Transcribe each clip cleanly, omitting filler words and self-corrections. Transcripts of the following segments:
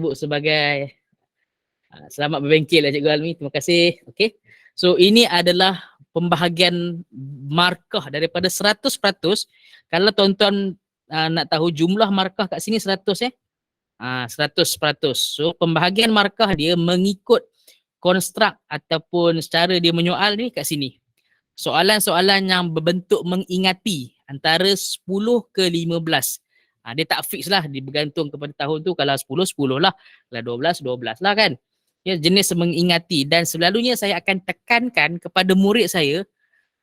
sebut sebagai selamat berbengkel lah Cikgu Almi, terima kasih. Okey. So ini adalah pembahagian markah daripada 100%. Kalau tuan-tuan nak tahu jumlah markah kat sini 100 100%. So pembahagian markah dia mengikut konstruk ataupun secara dia menyoal ni kat sini. Soalan-soalan yang berbentuk mengingati antara 10 ke 15. Dia tak fix lah, dia bergantung kepada tahun tu. Kalau 10, 10 lah. Kalau 12, 12 lah kan. Ya, jenis mengingati. Dan selalunya saya akan tekankan kepada murid saya,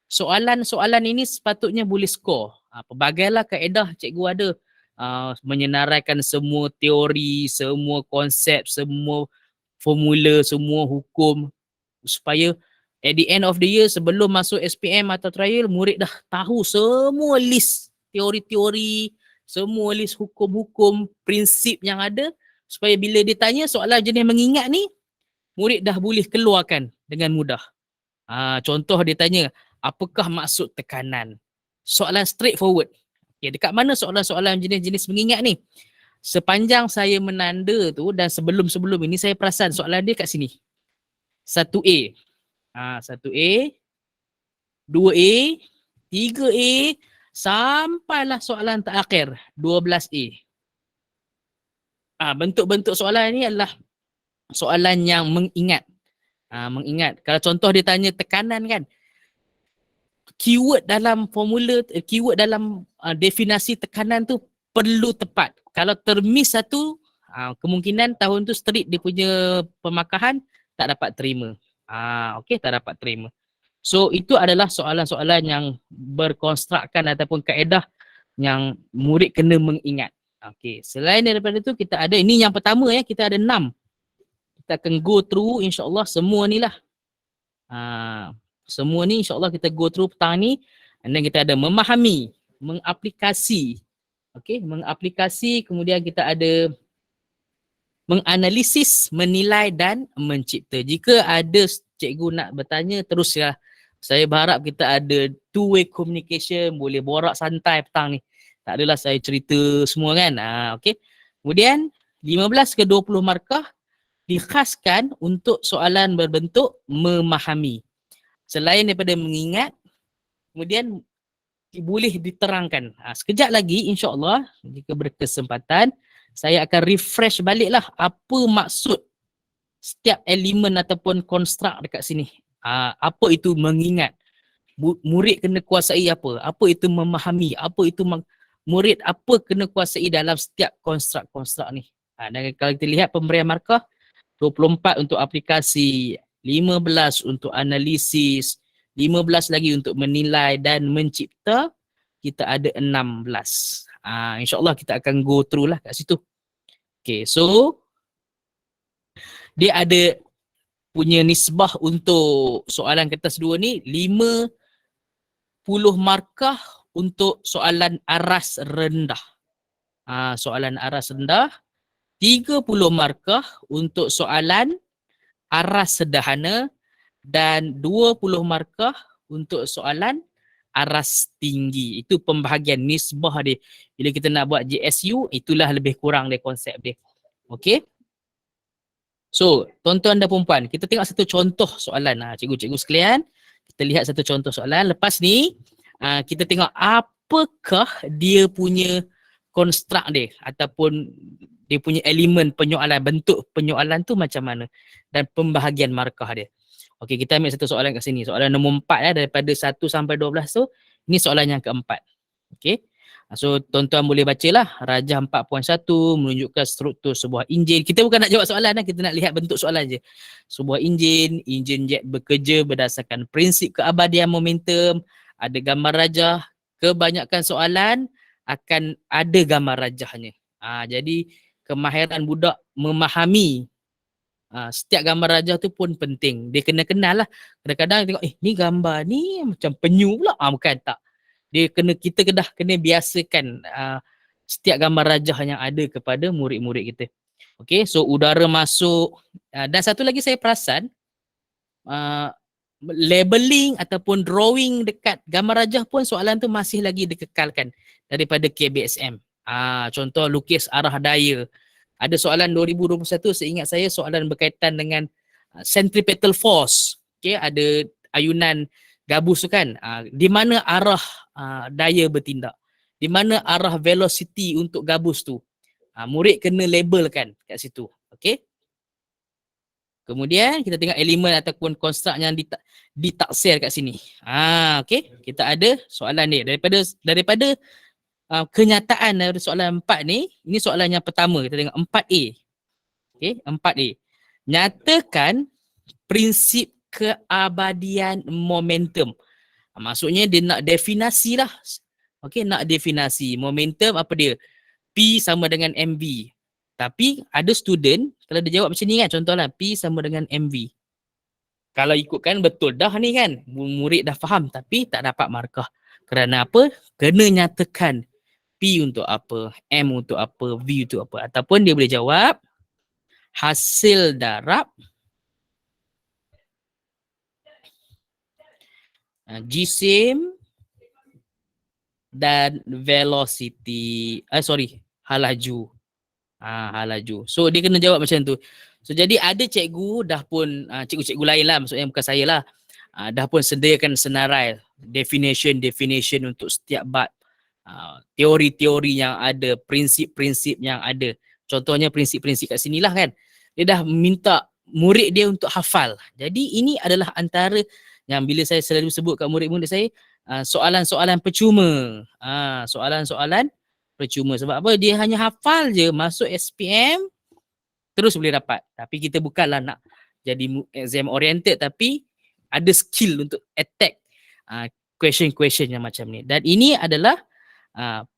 soalan-soalan ini sepatutnya boleh skor. Pelbagailah kaedah cikgu ada. Menyenaraikan semua teori, semua konsep, semua formula, semua hukum, supaya at the end of the year sebelum masuk SPM atau trial, murid dah tahu semua list teori-teori, semua list hukum-hukum, prinsip yang ada, supaya bila ditanya soalan jenis mengingat ni, murid dah boleh keluarkan dengan mudah. Contoh dia tanya, apakah maksud tekanan? Soalan straightforward. Okay, dekat mana soalan-soalan jenis-jenis mengingat ni? Sepanjang saya menanda tu dan sebelum-sebelum ini saya perasan soalan dia kat sini. 1A. 1A, 2A, 3A, sampailah soalan terakhir, 12A. Bentuk-bentuk soalan ni adalah soalan yang mengingat. Mengingat. Kalau contoh dia tanya tekanan kan, keyword dalam formula, keyword dalam definasi tekanan tu perlu tepat. Kalau termiss satu, kemungkinan tahun tu straight dia punya pemakahan tak dapat terima. Okey, tak dapat terima. So itu adalah soalan-soalan yang berkonstrukkan ataupun kaedah yang murid kena mengingat. Okey, selain daripada itu kita ada, ini yang pertama ya, kita ada 6. Kita akan go through insya-Allah semua ni lah. Semua ni insya-Allah kita go through petang ni, and then kita ada memahami, mengaplikasi. Okey, mengaplikasi, kemudian kita ada menganalisis, menilai dan mencipta. Jika ada cikgu nak bertanya, teruslah. Saya berharap kita ada two-way communication, boleh borak santai petang ni. Tak adalah saya cerita semua kan. Okey. Kemudian 15 ke 20 markah dikhaskan untuk soalan berbentuk memahami. Selain daripada mengingat, kemudian boleh diterangkan. Sekejap lagi insya-Allah jika berkesempatan saya akan refresh baliklah apa maksud setiap elemen ataupun konstruk dekat sini. Apa itu mengingat? Murid kena kuasai apa? Apa itu memahami? Apa itu murid apa kena kuasai dalam setiap konstruk-konstruk ni? Dan kalau kita lihat pemberian markah 24 untuk aplikasi, 15 untuk analisis, 15 lagi untuk menilai dan mencipta, kita ada 16. InsyaAllah kita akan go through lah kat situ. Okay, so dia ada punya nisbah untuk soalan kertas 2 ni, 50 markah untuk soalan aras rendah. Soalan aras rendah, 30 markah untuk soalan aras sederhana, dan 20 markah untuk soalan aras tinggi. Itu pembahagian nisbah dia. Bila kita nak buat JSU, itulah lebih kurang dia konsep dia. Okey. So, tuan-tuan dan puan-puan, kita tengok satu contoh soalan. Cikgu-cikgu sekalian, kita lihat satu contoh soalan. Lepas ni, kita tengok apakah dia punya konstruk dia ataupun dia punya elemen penyoalan, bentuk penyoalan tu macam mana dan pembahagian markah dia. Okey, kita ambil satu soalan kat sini. Soalan nombor 4 daripada 1 sampai 12 tu, ini soalan yang keempat. Okey. So tuan-tuan boleh bacalah Rajah 4.1 menunjukkan struktur sebuah enjin. Kita bukan nak jawab soalan, kita nak lihat bentuk soalan je. Sebuah enjin jet bekerja berdasarkan prinsip keabadian momentum, ada gambar rajah. Kebanyakan soalan akan ada gambar rajahnya. Jadi kemahiran budak memahami setiap gambar rajah tu pun penting. Dia kena kenal lah. Kadang-kadang tengok, ni gambar ni macam penyu pula. Bukan, tak. Dia kita kena biasakan setiap gambar rajah yang ada kepada murid-murid kita. Okey, so udara masuk. Dan satu lagi saya perasan, labeling ataupun drawing dekat gambar rajah pun soalan tu masih lagi dikekalkan daripada KBSM. Contoh lukis arah daya. Ada soalan 2021 seingat saya soalan berkaitan dengan centripetal force. Okay, ada ayunan gabus tu kan. Di mana arah daya bertindak? Di mana arah velocity untuk gabus tu? Murid kena labelkan kat situ. Okay. Kemudian kita tengok elemen ataupun konstruk yang ditaksir kat sini. Okay. Kita ada soalan ni. Daripada kenyataan dari soalan 4 ni, ini soalan yang pertama. Kita tengok 4A. Okay, 4A. Nyatakan prinsip keabadian momentum. Maksudnya dia nak definasi lah. Okay, nak definasi. Momentum apa dia? P sama dengan MV. Tapi ada student, kalau dia jawab macam ni kan, contohlah P sama dengan MV. Kalau ikutkan betul dah ni kan, murid dah faham tapi tak dapat markah. Kerana apa? Kena nyatakan P untuk apa, M untuk apa, V untuk apa. Ataupun dia boleh jawab hasil darab jisim dan velocity, halaju. Halaju. So dia kena jawab macam tu. So jadi ada cikgu dah pun, cikgu-cikgu lain lah, maksudnya bukan saya lah, dah pun sediakan senarai definition untuk setiap bab, teori-teori yang ada, prinsip-prinsip yang ada. Contohnya prinsip-prinsip kat sini lah kan. Dia dah minta murid dia untuk hafal. Jadi ini adalah antara yang bila saya selalu sebut kat murid-murid saya, soalan-soalan percuma. Soalan-soalan percuma. Sebab apa? Dia hanya hafal je, masuk SPM, terus boleh dapat. Tapi kita bukanlah nak jadi exam oriented, tapi ada skill untuk attack question-question yang macam ni. Dan ini adalah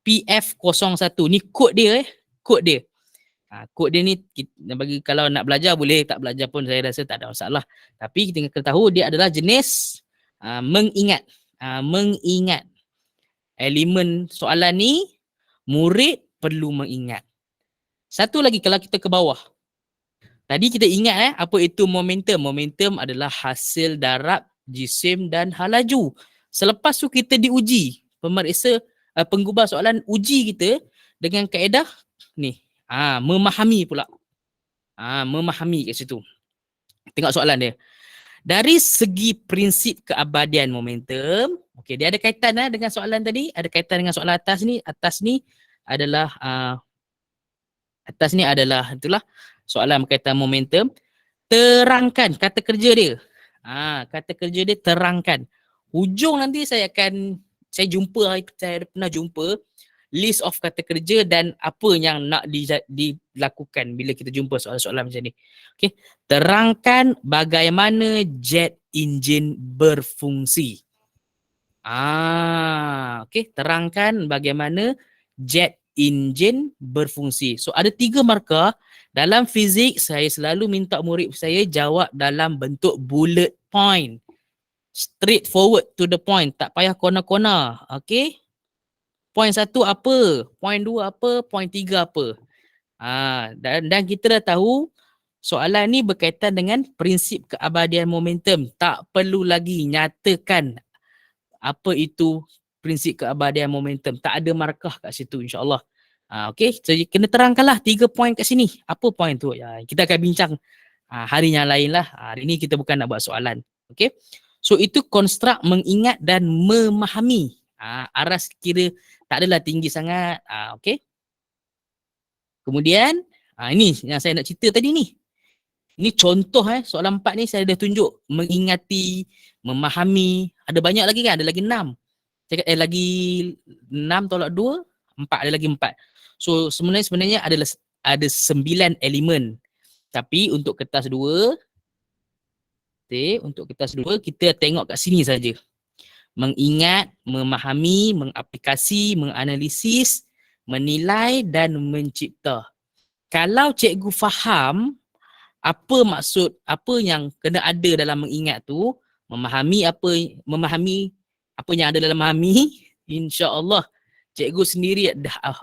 PF01. Ni kod dia kod dia. Kod dia ni, bagi kalau nak belajar boleh, tak belajar pun saya rasa tak ada masalah. Tapi kita kena tahu dia adalah jenis mengingat. Mengingat. Elemen soalan ni murid perlu mengingat. Satu lagi kalau kita ke bawah. Tadi kita ingat apa itu momentum. Momentum adalah hasil darab jisim dan halaju. Selepas tu kita diuji. Pemeriksa penggubah soalan uji kita dengan kaedah ni. Memahami pula. Memahami kat situ. Tengok soalan dia. Dari segi prinsip keabadian momentum, okey, dia ada kaitan dengan soalan tadi, ada kaitan dengan soalan atas ni. Atas ni adalah itulah soalan berkaitan momentum. Terangkan kata kerja dia. Kata kerja dia terangkan. Hujung nanti saya pernah jumpa list of kata kerja dan apa yang nak dilakukan bila kita jumpa soalan-soalan macam ni. Okey, terangkan bagaimana jet engine berfungsi. Okey, terangkan bagaimana jet engine berfungsi. So ada 3 markah. Dalam fizik saya selalu minta murid saya jawab dalam bentuk bullet point. Straight forward to the point, tak payah kona-kona. Okey? Point 1 apa? Point 2 apa? Point 3 apa? Dan kita dah tahu soalan ni berkaitan dengan prinsip keabadian momentum. Tak perlu lagi nyatakan apa itu prinsip keabadian momentum. Tak ada markah kat situ insya-Allah. Okey, so kena terangkanlah 3 point kat sini. Apa point tu? Kita akan bincang hari yang lain lah. Hari ni kita bukan nak buat soalan. Okey. So itu konstruk mengingat dan memahami. Aras kira tak adalah tinggi sangat. Okey. Kemudian ini yang saya nak cerita tadi ni. Ini contoh soalan 4 ni saya dah tunjuk mengingati, memahami. Ada banyak lagi kan? Ada lagi 6. Lagi 6 tolak 2, 4, ada lagi 4. So sebenarnya ada 9 elemen. Tapi untuk kertas 2, untuk kertas 2 kita tengok kat sini saja. Mengingat, memahami, mengaplikasi, menganalisis, menilai dan mencipta. Kalau cikgu faham apa maksud, apa yang kena ada dalam mengingat tu, memahami apa yang ada dalam memahami, insya-Allah cikgu sendiri dah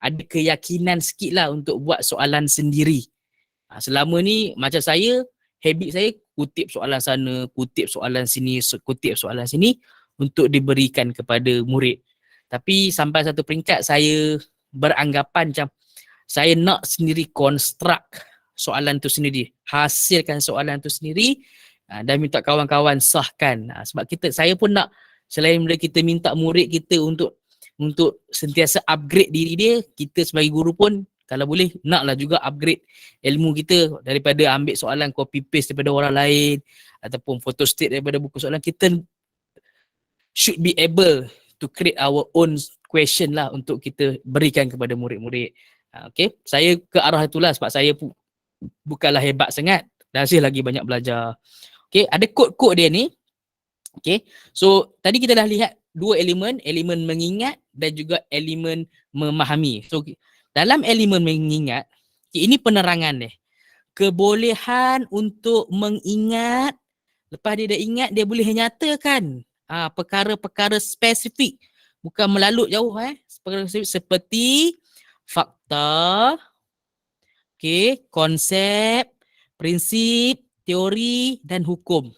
ada keyakinan sikitlah untuk buat soalan sendiri. Selama ni macam saya, habit saya kutip soalan sana, kutip soalan sini, kutip soalan sini untuk diberikan kepada murid. Tapi sampai satu peringkat saya beranggapan macam Saya nak sendiri construct soalan tu sendiri, hasilkan soalan tu sendiri dan minta kawan-kawan sahkan. Sebab saya pun nak, selain daripada kita minta murid kita untuk sentiasa upgrade diri dia, kita sebagai guru pun kalau boleh naklah juga upgrade ilmu kita, daripada ambil soalan copy paste daripada orang lain ataupun photostat daripada buku soalan. Kita should be able to create our own question lah untuk kita berikan kepada murid-murid. Okay, saya ke arah itulah sebab saya bukanlah hebat sangat, masih lagi banyak belajar. Okay, ada kod-kod dia ni. Okay, so tadi kita dah lihat dua elemen mengingat dan juga elemen memahami. So dalam elemen mengingat, ini penerangan dia. Kebolehan untuk mengingat, lepas dia dah ingat, dia boleh nyatakan perkara-perkara spesifik, bukan melalut jauh perkara spesifik seperti fakta, okay, konsep, prinsip, teori dan hukum.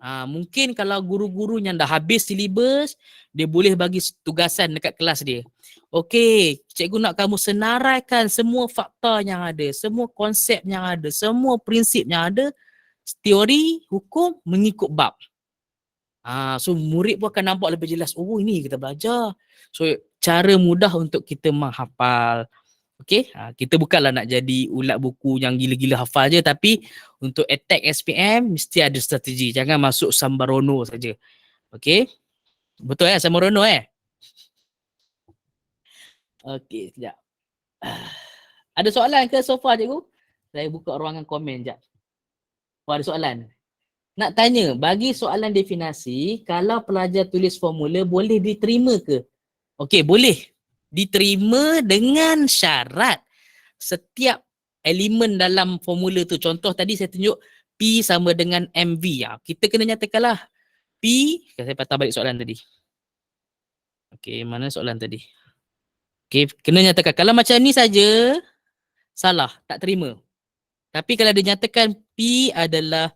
Mungkin kalau guru-guru yang dah habis silibus, dia boleh bagi tugasan dekat kelas dia. Okey, cikgu nak kamu senaraikan semua fakta yang ada, semua konsep yang ada, semua prinsip yang ada, teori, hukum mengikut bab. So murid pun akan nampak lebih jelas, oh ini kita belajar. So cara mudah untuk kita menghafal. Okey, kita bukanlah nak jadi ulat buku yang gila-gila hafal je, tapi untuk attack SPM mesti ada strategi. Jangan masuk sambarono saja. Okey. Betul sambarono Okey, sekejap. Ada soalan ke so far, cikgu? Saya buka ruangan komen sekejap. Ada soalan? Nak tanya, bagi soalan definasi, kalau pelajar tulis formula boleh diterima ke? Okey, boleh. Diterima dengan syarat setiap elemen dalam formula tu. Contoh tadi saya tunjuk P sama dengan MV. Kita kena nyatakanlah P, saya patah balik soalan tadi. Okey, mana soalan tadi? Okey, kena nyatakan. Kalau macam ni saja, salah, tak terima. Tapi kalau dia nyatakan P adalah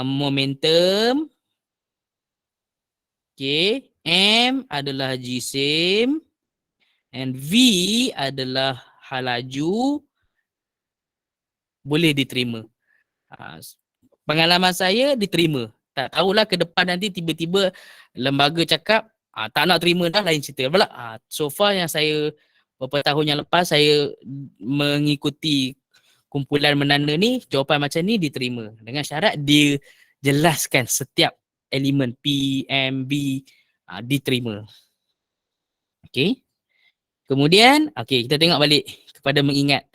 momentum, okey, M adalah jisim, and V adalah hal laju, boleh diterima. Pengalaman saya diterima. Tak tahulah ke depan nanti tiba-tiba lembaga cakap tak nak terima dah, lain cerita pula. So far yang saya beberapa tahun yang lepas saya mengikuti kumpulan menanda ni, jawapan macam ni diterima dengan syarat dia jelaskan setiap elemen P, M, B diterima. Okey. Kemudian, kita tengok balik kepada mengingat.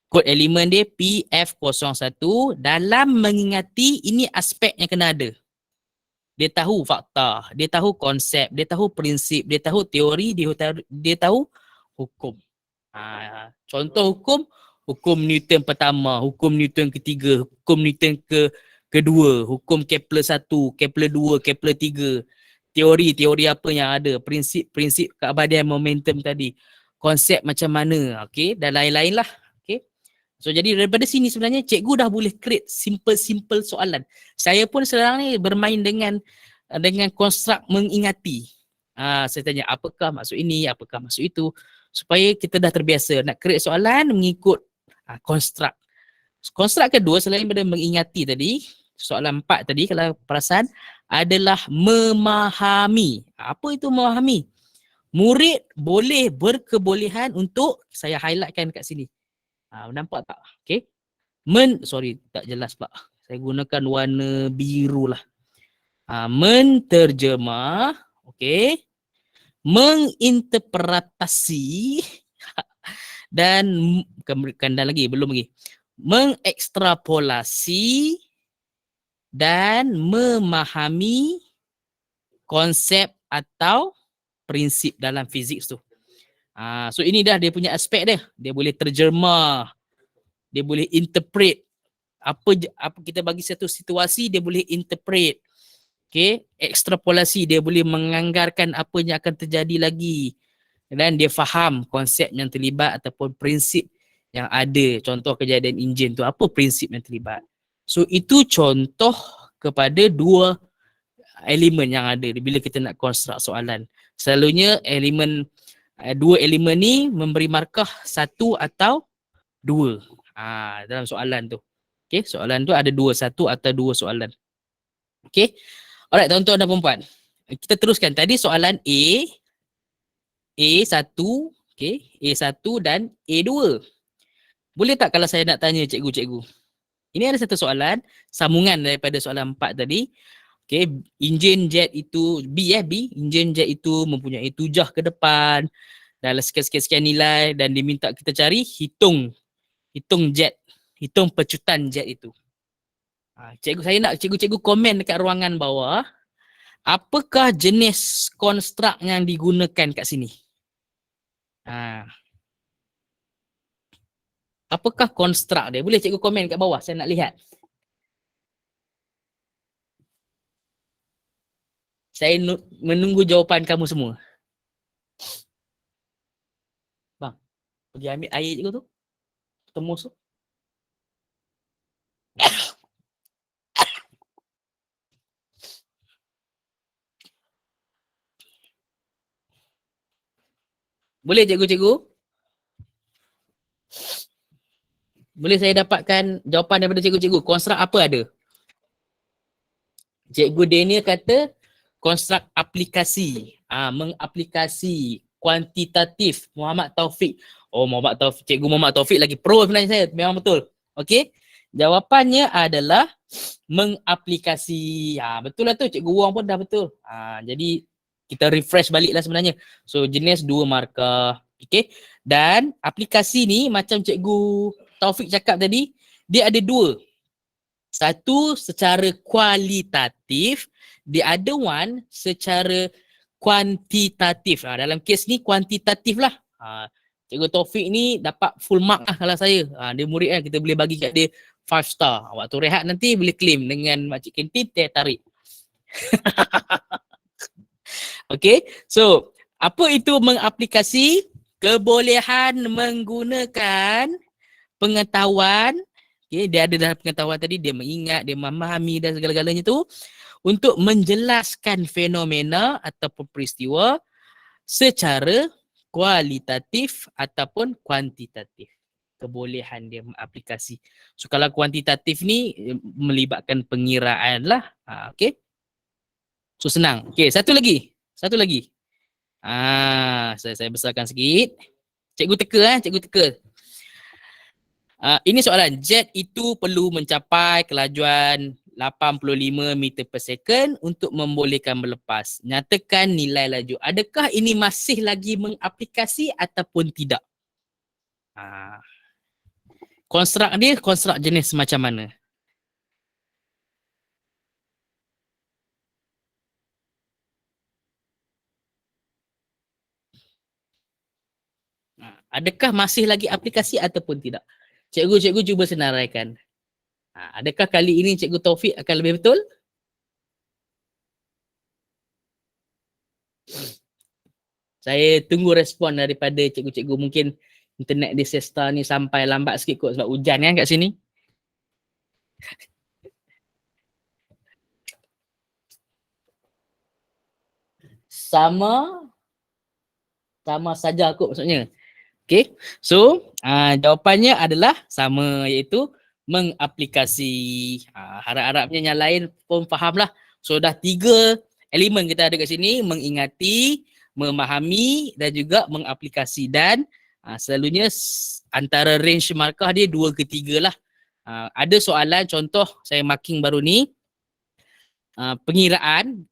Kod elemen dia PF01. Dalam mengingati, ini aspek yang kena ada. Dia tahu fakta, dia tahu konsep, dia tahu prinsip, dia tahu teori, dia tahu hukum. Contoh hukum Newton pertama, hukum Newton ketiga, hukum Newton kedua, hukum Kepler 1, Kepler 2, Kepler 3. Teori apa yang ada, prinsip keabadian momentum tadi. Konsep macam mana, dan lain-lain lah. So jadi daripada sini sebenarnya cikgu dah boleh create simple soalan. Saya pun sekarang ni bermain dengan konstruk mengingati. Saya tanya apakah maksud ini, apakah maksud itu, supaya kita dah terbiasa nak create soalan mengikut konstruk. Konstruk kedua selain daripada mengingati tadi, soalan 4 tadi kalau perasan adalah memahami. Apa itu memahami? Murid boleh berkebolehan untuk, saya highlightkan kat sini. Nampak tak? Okey. Sorry, tak jelas pula. Saya gunakan warna biru lah. Menterjemah, okey. Menginterpretasi dan belum lagi. Mengekstrapolasi dan memahami konsep atau prinsip dalam fizik tu. So ini dah dia punya aspek dia. Dia boleh terjemah, dia boleh interpret. Apa kita bagi satu situasi, dia boleh interpret. Okay, ekstrapolasi, dia boleh menganggarkan apa yang akan terjadi lagi. Dan dia faham konsep yang terlibat ataupun prinsip yang ada. Contoh kejadian enjin tu, apa prinsip yang terlibat. So itu contoh kepada dua elemen yang ada bila kita nak construct soalan. Selalunya elemen Dua elemen ni memberi markah satu atau dua. Dalam soalan tu. Okay, soalan tu ada dua, satu atau dua soalan. Okay, alright tuan-tuan dan puan-puan. Kita teruskan. Tadi soalan A1, okay, A1 dan A2. Boleh tak kalau saya nak tanya cikgu-cikgu? Ini ada satu soalan, sambungan daripada soalan 4 tadi. Okay, enjin jet itu, B, enjin jet itu mempunyai tujah ke depan dalam sekian-sekian nilai dan diminta kita cari hitung jet, hitung pecutan jet itu. Cikgu, saya nak cikgu-cikgu komen dekat ruangan bawah, apakah jenis konstruk yang digunakan kat sini? Apakah konstruk dia? Boleh cikgu komen kat bawah, saya nak lihat. Saya menunggu jawapan kamu semua. Bang, pergi ambil air cikgu tu. Temus tu. Boleh cikgu-cikgu? Boleh saya dapatkan jawapan daripada cikgu-cikgu? Konstruk apa ada? Cikgu Daniel kata konstruk aplikasi. Mengaplikasi kuantitatif. Muhammad Taufik. Oh, Cikgu Muhammad Taufik lagi pro sebenarnya saya. Memang betul. Okey. Jawapannya adalah mengaplikasi. Betul lah tu. Cikgu Wong pun dah betul. Jadi kita refresh balik lah sebenarnya. So jenis 2 markah. Okey. Dan aplikasi ni macam Cikgu Taufik cakap tadi, dia ada 2. Satu secara kualitatif, the other one secara kuantitatif. Dalam kes ni kuantitatif lah. Cikgu Taufik ni dapat full mark lah kalau saya. Dia murid kan, kita boleh bagi kat dia 5 star. Waktu rehat nanti boleh claim dengan makcik kantin, teh tarik. Okay, so apa itu mengaplikasi? Kebolehan menggunakan pengetahuan. Okay, dia ada dalam pengetahuan tadi, dia mengingat, dia memahami dan segala-galanya tu untuk menjelaskan fenomena ataupun peristiwa secara kualitatif ataupun kuantitatif. Kebolehan dia mengaplikasi. So kalau kuantitatif ni melibatkan pengiraan lah. Okay. So senang. Okay, satu lagi. Saya besarkan sikit. Cikgu teka. Cikgu teka. Ini soalan. Jet itu perlu mencapai kelajuan 85 meter per second untuk membolehkan berlepas. Nyatakan nilai laju. Adakah ini masih lagi mengaplikasi ataupun tidak? Konstruk dia, konstruk jenis macam mana? Adakah masih lagi aplikasi ataupun tidak? Cikgu cuba senaraikan. Adakah kali ini Cikgu Taufik akan lebih betul? Saya tunggu respon daripada cikgu-cikgu. Mungkin internet di Sesta ni sampai lambat sikit kot sebab hujan kan kat sini. Sama saja kot maksudnya. Okay, so jawapannya adalah sama, iaitu mengaplikasi. Harap-harapnya yang lain pun faham lah. So dah 3 elemen kita ada kat sini, mengingati, memahami dan juga mengaplikasi. Dan selalunya antara range markah dia 2 ke 3 lah. Ada soalan contoh saya marking baru ni, pengiraan,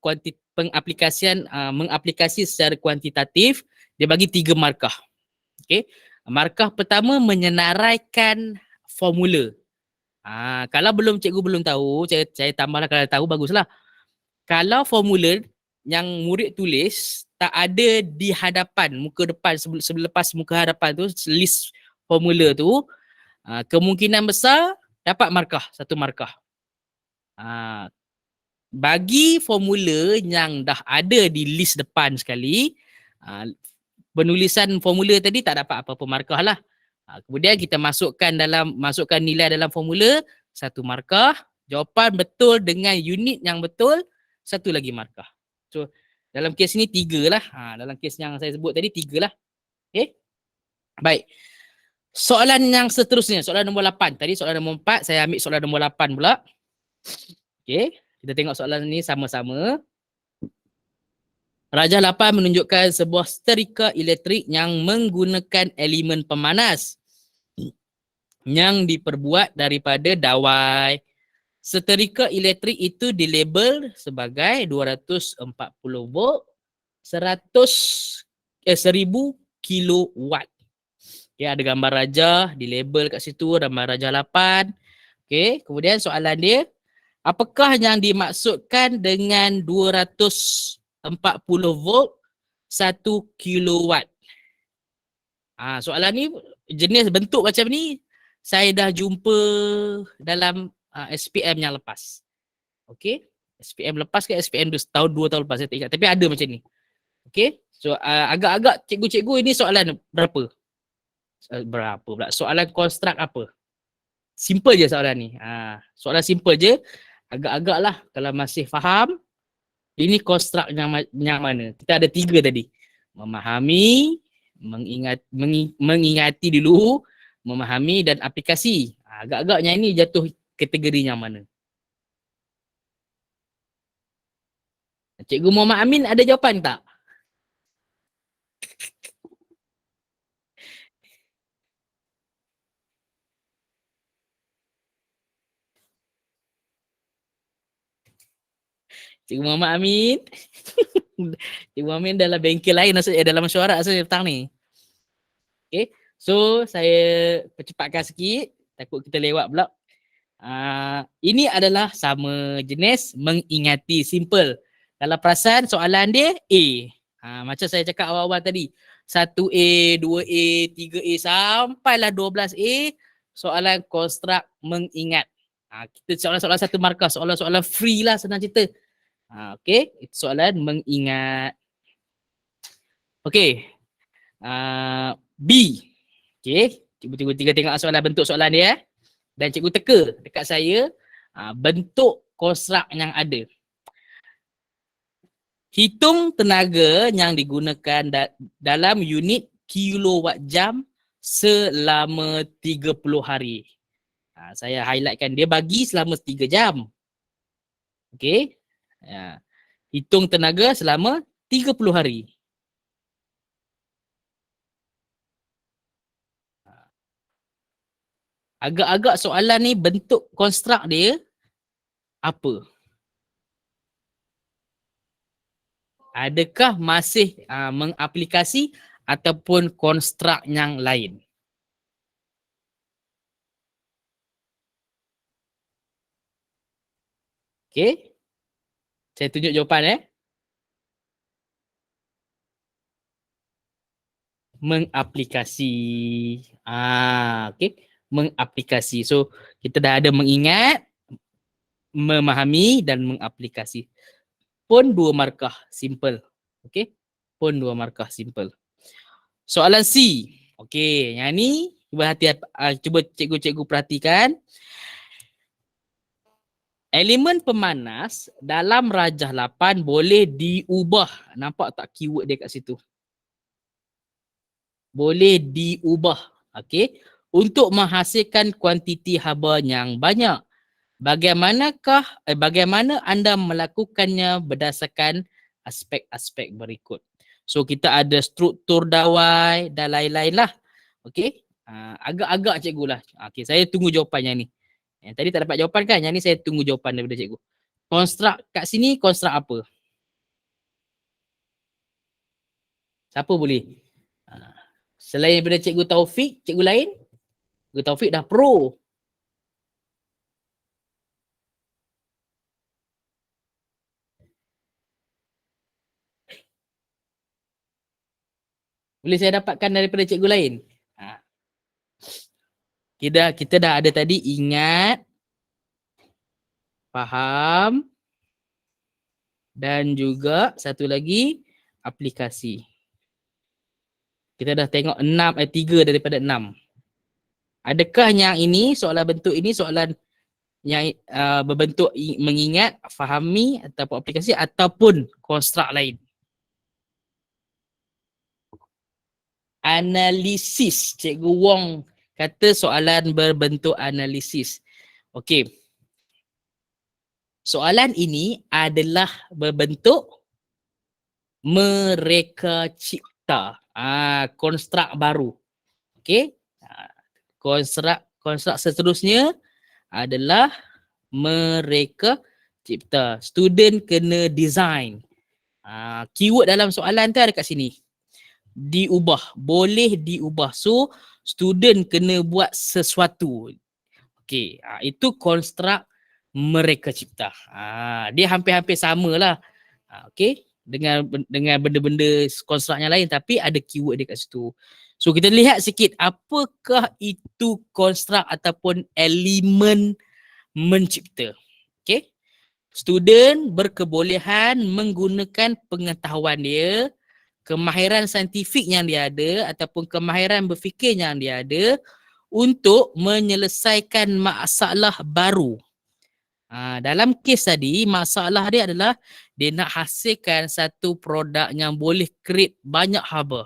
pengaplikasian, mengaplikasi secara kuantitatif, dia bagi 3 markah. Okay. Markah pertama menyenaraikan formula. Kalau cikgu belum tahu, saya tambahlah, kalau tahu baguslah. Kalau formula yang murid tulis tak ada di hadapan, muka depan, selepas muka hadapan tu, list formula tu, kemungkinan besar dapat markah, 1 markah. Bagi formula yang dah ada di list depan sekali, penulisan formula tadi tak dapat apa-apa markah lah. Kemudian kita masukkan nilai dalam formula, 1 markah. Jawapan betul dengan unit yang betul, 1 lagi markah. So dalam kes ni 3 lah. Dalam kes yang saya sebut tadi 3 lah. Okey. Baik. Soalan yang seterusnya, soalan nombor 8. Tadi soalan nombor 4, saya ambil soalan nombor 8 pula. Okey, kita tengok soalan ni sama-sama. Rajah 8 menunjukkan sebuah setrika elektrik yang menggunakan elemen pemanas yang diperbuat daripada dawai. Setrika elektrik itu dilabel sebagai 240 volt, 1000 kilowatt. Okay, ada gambar rajah, dilabel kat situ, gambar rajah 8. Okay, kemudian soalan dia, apakah yang dimaksudkan dengan 240 volt 1 kilowatt? Soalan ni jenis bentuk macam ni saya dah jumpa dalam SPM yang lepas. Okey, SPM lepas ke SPM tahun 2 tahun lepas saya tak ingat, tapi ada macam ni. Okey, so agak-agak cikgu-cikgu ini soalan berapa? Berapa pula? Soalan konstruk apa? Simple je soalan ni. Soalan simple je. Agak-agak lah kalau masih faham, ini konstruk yang mana? Kita ada 3 tadi. Memahami, mengingati dulu, memahami dan aplikasi. Agak-agaknya ini jatuh kategori yang mana? Cikgu Muhammad Amin ada jawapan tak? Cikgu Muhammad Amin. Cikgu Muhammad Amin dalam bengkel lain, dalam mesyuarat asal petang ni. Okay, so saya percepatkan sikit, takut kita lewat pula. Ini adalah sama jenis mengingati, simple. Kalau perasan soalan dia A. Macam saya cakap awal-awal tadi, 1A, 2A, 3A sampailah 12A, soalan konstruk mengingat. Kita soalan-soalan 1 markah, soalan-soalan free lah senang cerita. Okay, itu soalan mengingat. Okay, B. Okay, cikgu tengok soalan bentuk soalan dia. Dan cikgu teka dekat saya bentuk konstruk yang ada. Hitung tenaga yang digunakan dalam unit kilowatt jam selama 30 hari. Saya highlightkan, dia bagi selama 3 jam. Okey. Hitung tenaga selama 30 hari. Agak-agak soalan ni bentuk konstruk dia apa? Adakah masih mengaplikasi ataupun konstruk yang lain? Okey. Saya tunjuk jawapan mengaplikasi. Okey, mengaplikasi. So kita dah ada mengingat, memahami dan mengaplikasi. Pun 2 markah, simple. Okey, pun 2 markah, simple. Soalan C. Okey, yang ni cuba cikgu-cikgu perhatikan. Elemen pemanas dalam rajah 8 boleh diubah. Nampak tak keyword dia kat situ? Boleh diubah. Okey, untuk menghasilkan kuantiti haba yang banyak. Bagaimana anda melakukannya berdasarkan aspek-aspek berikut. So kita ada struktur dawai dan lain-lain lah. Okey, agak-agak cikgu lah. Okey, saya tunggu jawapannya ni. Yang tadi tak dapat jawapan kan? Yang ni saya tunggu jawapan daripada cikgu. Konstruk kat sini, konstruk apa? Siapa boleh? Selain daripada cikgu Taufik, cikgu lain? Cikgu Taufik dah pro. Boleh saya dapatkan daripada cikgu lain? Kita dah ada tadi ingat, faham, dan juga satu lagi aplikasi. Kita dah tengok 3 daripada 6. Adakah yang ini, soalan bentuk ini, soalan yang berbentuk mengingat, fahami ataupun aplikasi ataupun konstruk lain? analisis. Cikgu Wong kata soalan berbentuk analisis. Okey. Soalan ini adalah berbentuk mereka cipta. Konstruk baru. Okey. Konstruk seterusnya adalah mereka cipta. Student kena design. Keyword dalam soalan tu ada kat sini. Diubah. Boleh diubah. So, student kena buat sesuatu. Okey. Itu konstruk mereka cipta. Dia hampir-hampir samalah. Okey. Dengan benda-benda konstruk yang lain, tapi ada keyword dia kat situ. So kita lihat sikit apakah itu konstruk ataupun elemen mencipta. Okey. Student berkebolehan menggunakan pengetahuan dia, kemahiran saintifik yang dia ada ataupun kemahiran berfikir yang dia ada untuk menyelesaikan masalah baru. Dalam kes tadi, masalah dia adalah dia nak hasilkan satu produk yang boleh create banyak haba.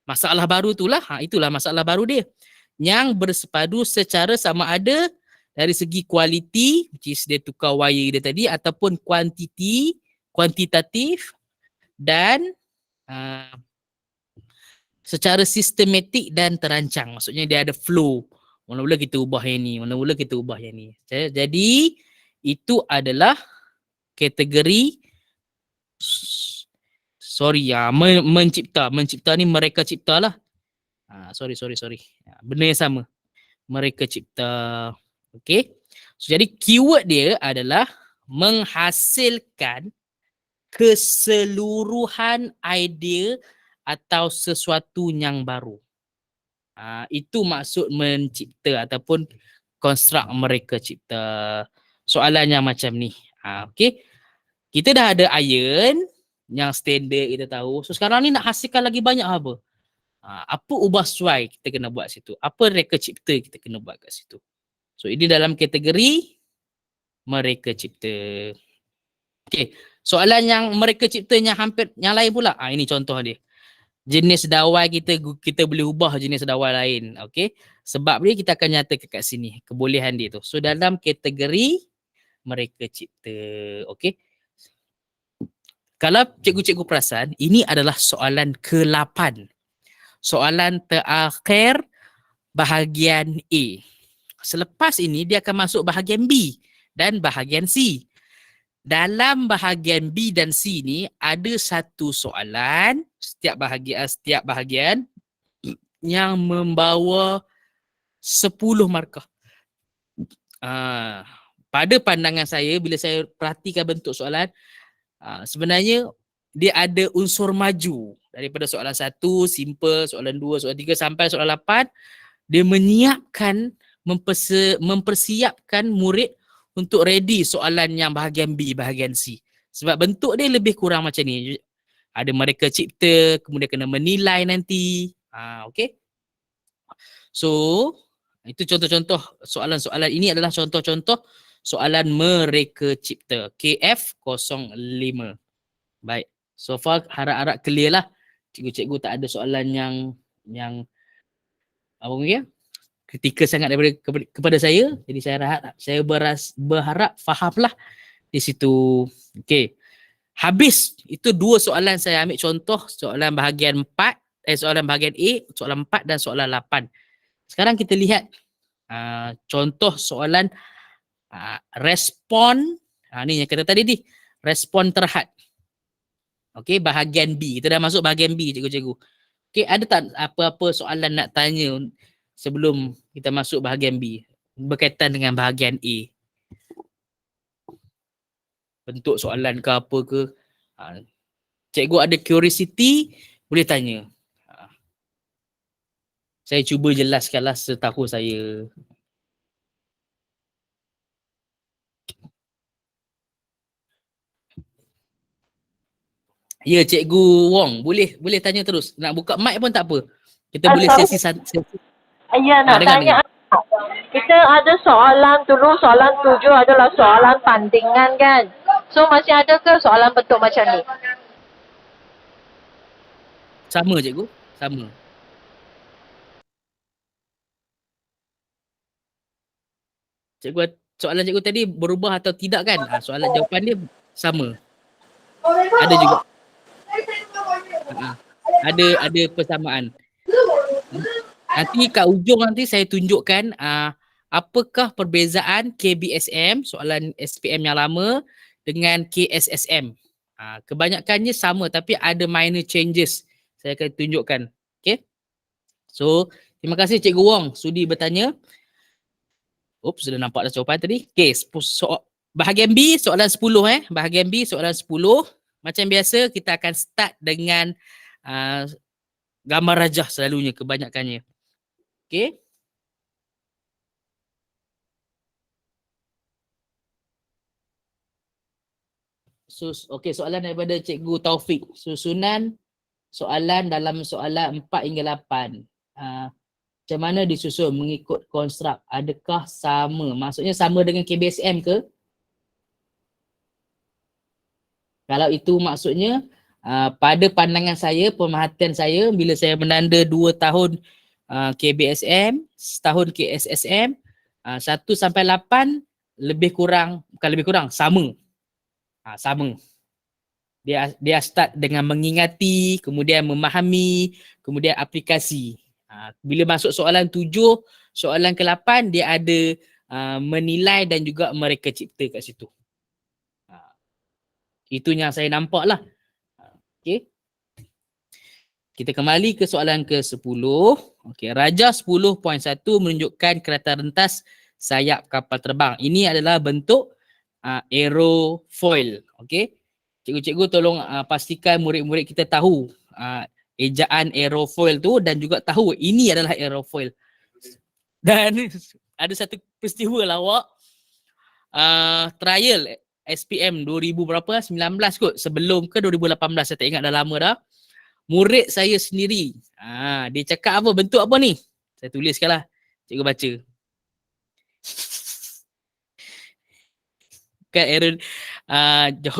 Masalah baru itulah, itulah masalah baru dia. Yang bersepadu secara sama ada dari segi kualiti, which is dia tukar wire dia tadi, ataupun kuantitatif dan secara sistematik dan terancang. Maksudnya dia ada flow. Mula-mula kita ubah yang ni, mula-mula kita ubah yang ni. Jadi itu adalah kategori mencipta. Mencipta ni mereka cipta lah. Sorry. Benda yang sama. Mereka cipta. Okay. So, jadi keyword dia adalah menghasilkan keseluruhan idea atau sesuatu yang baru. Itu maksud mencipta ataupun konstruk mereka cipta. Soalan yang macam ni. Okay. Kita dah ada iron yang standard kita tahu. So sekarang ni nak hasilkan lagi banyak apa? Apa ubah suai kita kena buat situ? Apa reka cipta kita kena buat kat situ? So ini dalam kategori mereka cipta. Okay. Soalan yang mereka cipta yang hampir yang lain pula. Ini contoh dia. Jenis dawai kita boleh ubah jenis dawai lain. Okay. Sebab dia kita akan nyatakan kat sini kebolehan dia tu. So dalam kategori mereka cipta. Okay. Kalau cikgu-cikgu perasan, ini adalah soalan ke-8. Soalan terakhir bahagian A. Selepas ini dia akan masuk bahagian B dan bahagian C. Dalam bahagian B dan C ni ada satu soalan setiap bahagian yang membawa 10 markah. Pada pandangan saya bila saya perhatikan bentuk soalan, sebenarnya dia ada unsur maju daripada soalan 1, simple, soalan 2, soalan 3 sampai soalan 8. Dia menyiapkan, mempersiapkan murid untuk ready soalan yang bahagian B, bahagian C. Sebab bentuk dia lebih kurang macam ni. Ada mereka cipta, kemudian kena menilai nanti. Okay. So, itu contoh-contoh soalan-soalan ini adalah contoh-contoh soalan mereka cipta. KF05. Baik. So far harap-harap clear lah. Cikgu-cikgu tak ada soalan yang apa mungkin kritikal sangat daripada kepada saya. Jadi saya berharap fahamlah di situ. Okey. Habis itu 2 soalan saya ambil contoh, soalan bahagian 4, soalan bahagian A, soalan 4 dan soalan 8. Sekarang kita lihat contoh soalan respon, ni yang kata tadi ni, respon terhad. Okey, bahagian B. Kita dah masuk bahagian B, cikgu-cikgu. Okey, ada tak apa-apa soalan nak tanya sebelum kita masuk bahagian B berkaitan dengan bahagian A? Bentuk soalan ke apa ke? Cikgu ada curiosity, boleh tanya. Saya cuba jelaskanlah setahu saya. Ya, Cikgu Wong, boleh tanya terus. Nak buka mic pun tak apa. Kita boleh sesi. Ya, nak tanya. Kita ada soalan dulu, soalan 7 adalah soalan tandingan kan. So masih ada ke soalan bentuk macam ni? Sama, Cikgu. Sama. Cikgu, soalan cikgu tadi berubah atau tidak kan? Soalan jawapan dia sama. Ada juga. Ada persamaan. Nanti kat ujung nanti saya tunjukkan apakah perbezaan KBSM, soalan SPM yang lama, dengan KSSM. Kebanyakannya sama tapi ada minor changes. Saya akan tunjukkan. Okay. So, terima kasih Cikgu Wong sudi bertanya. Oops, sudah nampak dah jawapan tadi. Okay, bahagian B soalan 10 Bahagian B soalan 10. Macam biasa kita akan start dengan gambar rajah selalunya kebanyakannya. Okay. Okay, soalan daripada Cikgu Taufik. Susunan soalan dalam soalan 4 hingga 8. Macam mana disusun mengikut konstruk? Adakah sama? Maksudnya sama dengan KBSM ke? Kalau itu maksudnya, pada pandangan saya, pemerhatian saya, bila saya menanda 2 tahun KBSM, setahun KSSM, 1 sampai 8 lebih kurang, bukan lebih kurang, sama. Sama. Dia start dengan mengingati, kemudian memahami, kemudian aplikasi. Bila masuk soalan 7, soalan ke-8 dia ada menilai dan juga mereka cipta kat situ. Itu yang saya nampak lah. Okay. Kita kembali ke soalan ke-10. Okay. Rajah 10.1 menunjukkan kereta rentas sayap kapal terbang. Ini adalah bentuk aerofoil. Okay. Cikgu-cikgu tolong pastikan murid-murid kita tahu ejaan aerofoil tu dan juga tahu ini adalah aerofoil. Dan ada satu peristiwa lawak trial SPM 2000 berapa? 19 kot. Sebelum ke 2018, saya tak ingat dah lama dah. Murid saya sendiri, dia cakap apa? Bentuk apa ni? Saya tuliskan lah. Cikgu baca.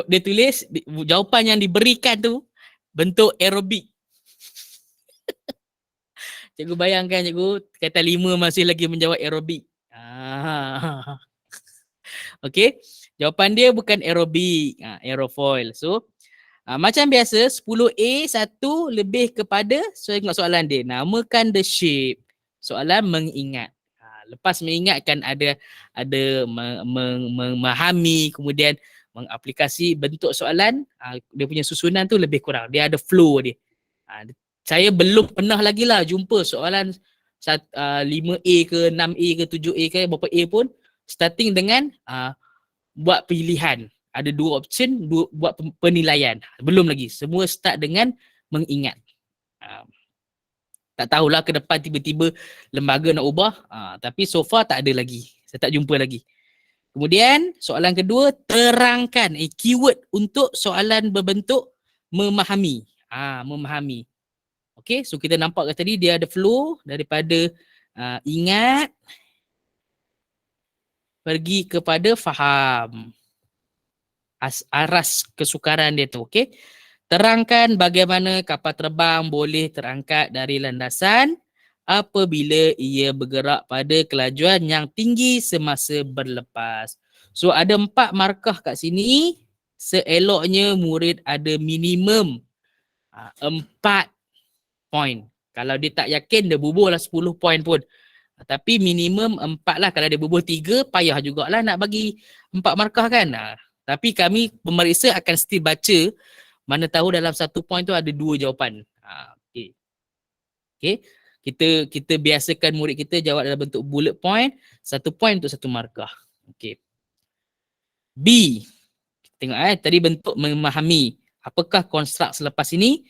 Dia tulis, jawapan yang diberikan tu bentuk aerobik. Cikgu bayangkan cikgu, kata 5 masih lagi menjawab aerobik. Okay. Jawapan dia bukan aerobik, aerofoil. So, macam biasa 10A 1 lebih kepada, saya tengok soalan dia. Namakan the shape. Soalan mengingat. Lepas mengingatkan ada memahami, kemudian mengaplikasi bentuk soalan, dia punya susunan tu lebih kurang. Dia ada flow dia. Saya belum pernah lagi lah jumpa soalan 5A ke 6A ke 7A ke berapa A pun starting dengan buat pilihan. Ada 2 option, buat penilaian. Belum lagi. Semua start dengan mengingat. Tak tahulah ke depan tiba-tiba lembaga nak ubah. Tapi so far tak ada lagi. Saya tak jumpa lagi. Kemudian soalan kedua, terangkan keyword untuk soalan berbentuk memahami. Memahami. Okay, so kita nampak tadi dia ada flow daripada ingat pergi kepada faham. Aras kesukaran dia tu. Okay. Terangkan bagaimana kapal terbang boleh terangkat dari landasan apabila ia bergerak pada kelajuan yang tinggi semasa berlepas. So ada 4 markah kat sini. Seeloknya murid ada minimum 4 point. Kalau dia tak yakin, dia bubuh lah 10 point pun. Tapi minimum 4 lah. Kalau dia bubuh 3, payah jugalah nak bagi 4 markah kan. Tapi kami pemeriksa akan still baca, mana tahu dalam 1 point tu ada 2 jawapan. Okay. Okay. Kita biasakan murid kita jawab dalam bentuk bullet point, 1 point untuk 1 markah. Okay. B. Tengok tadi bentuk memahami. Apakah konstruk selepas ini?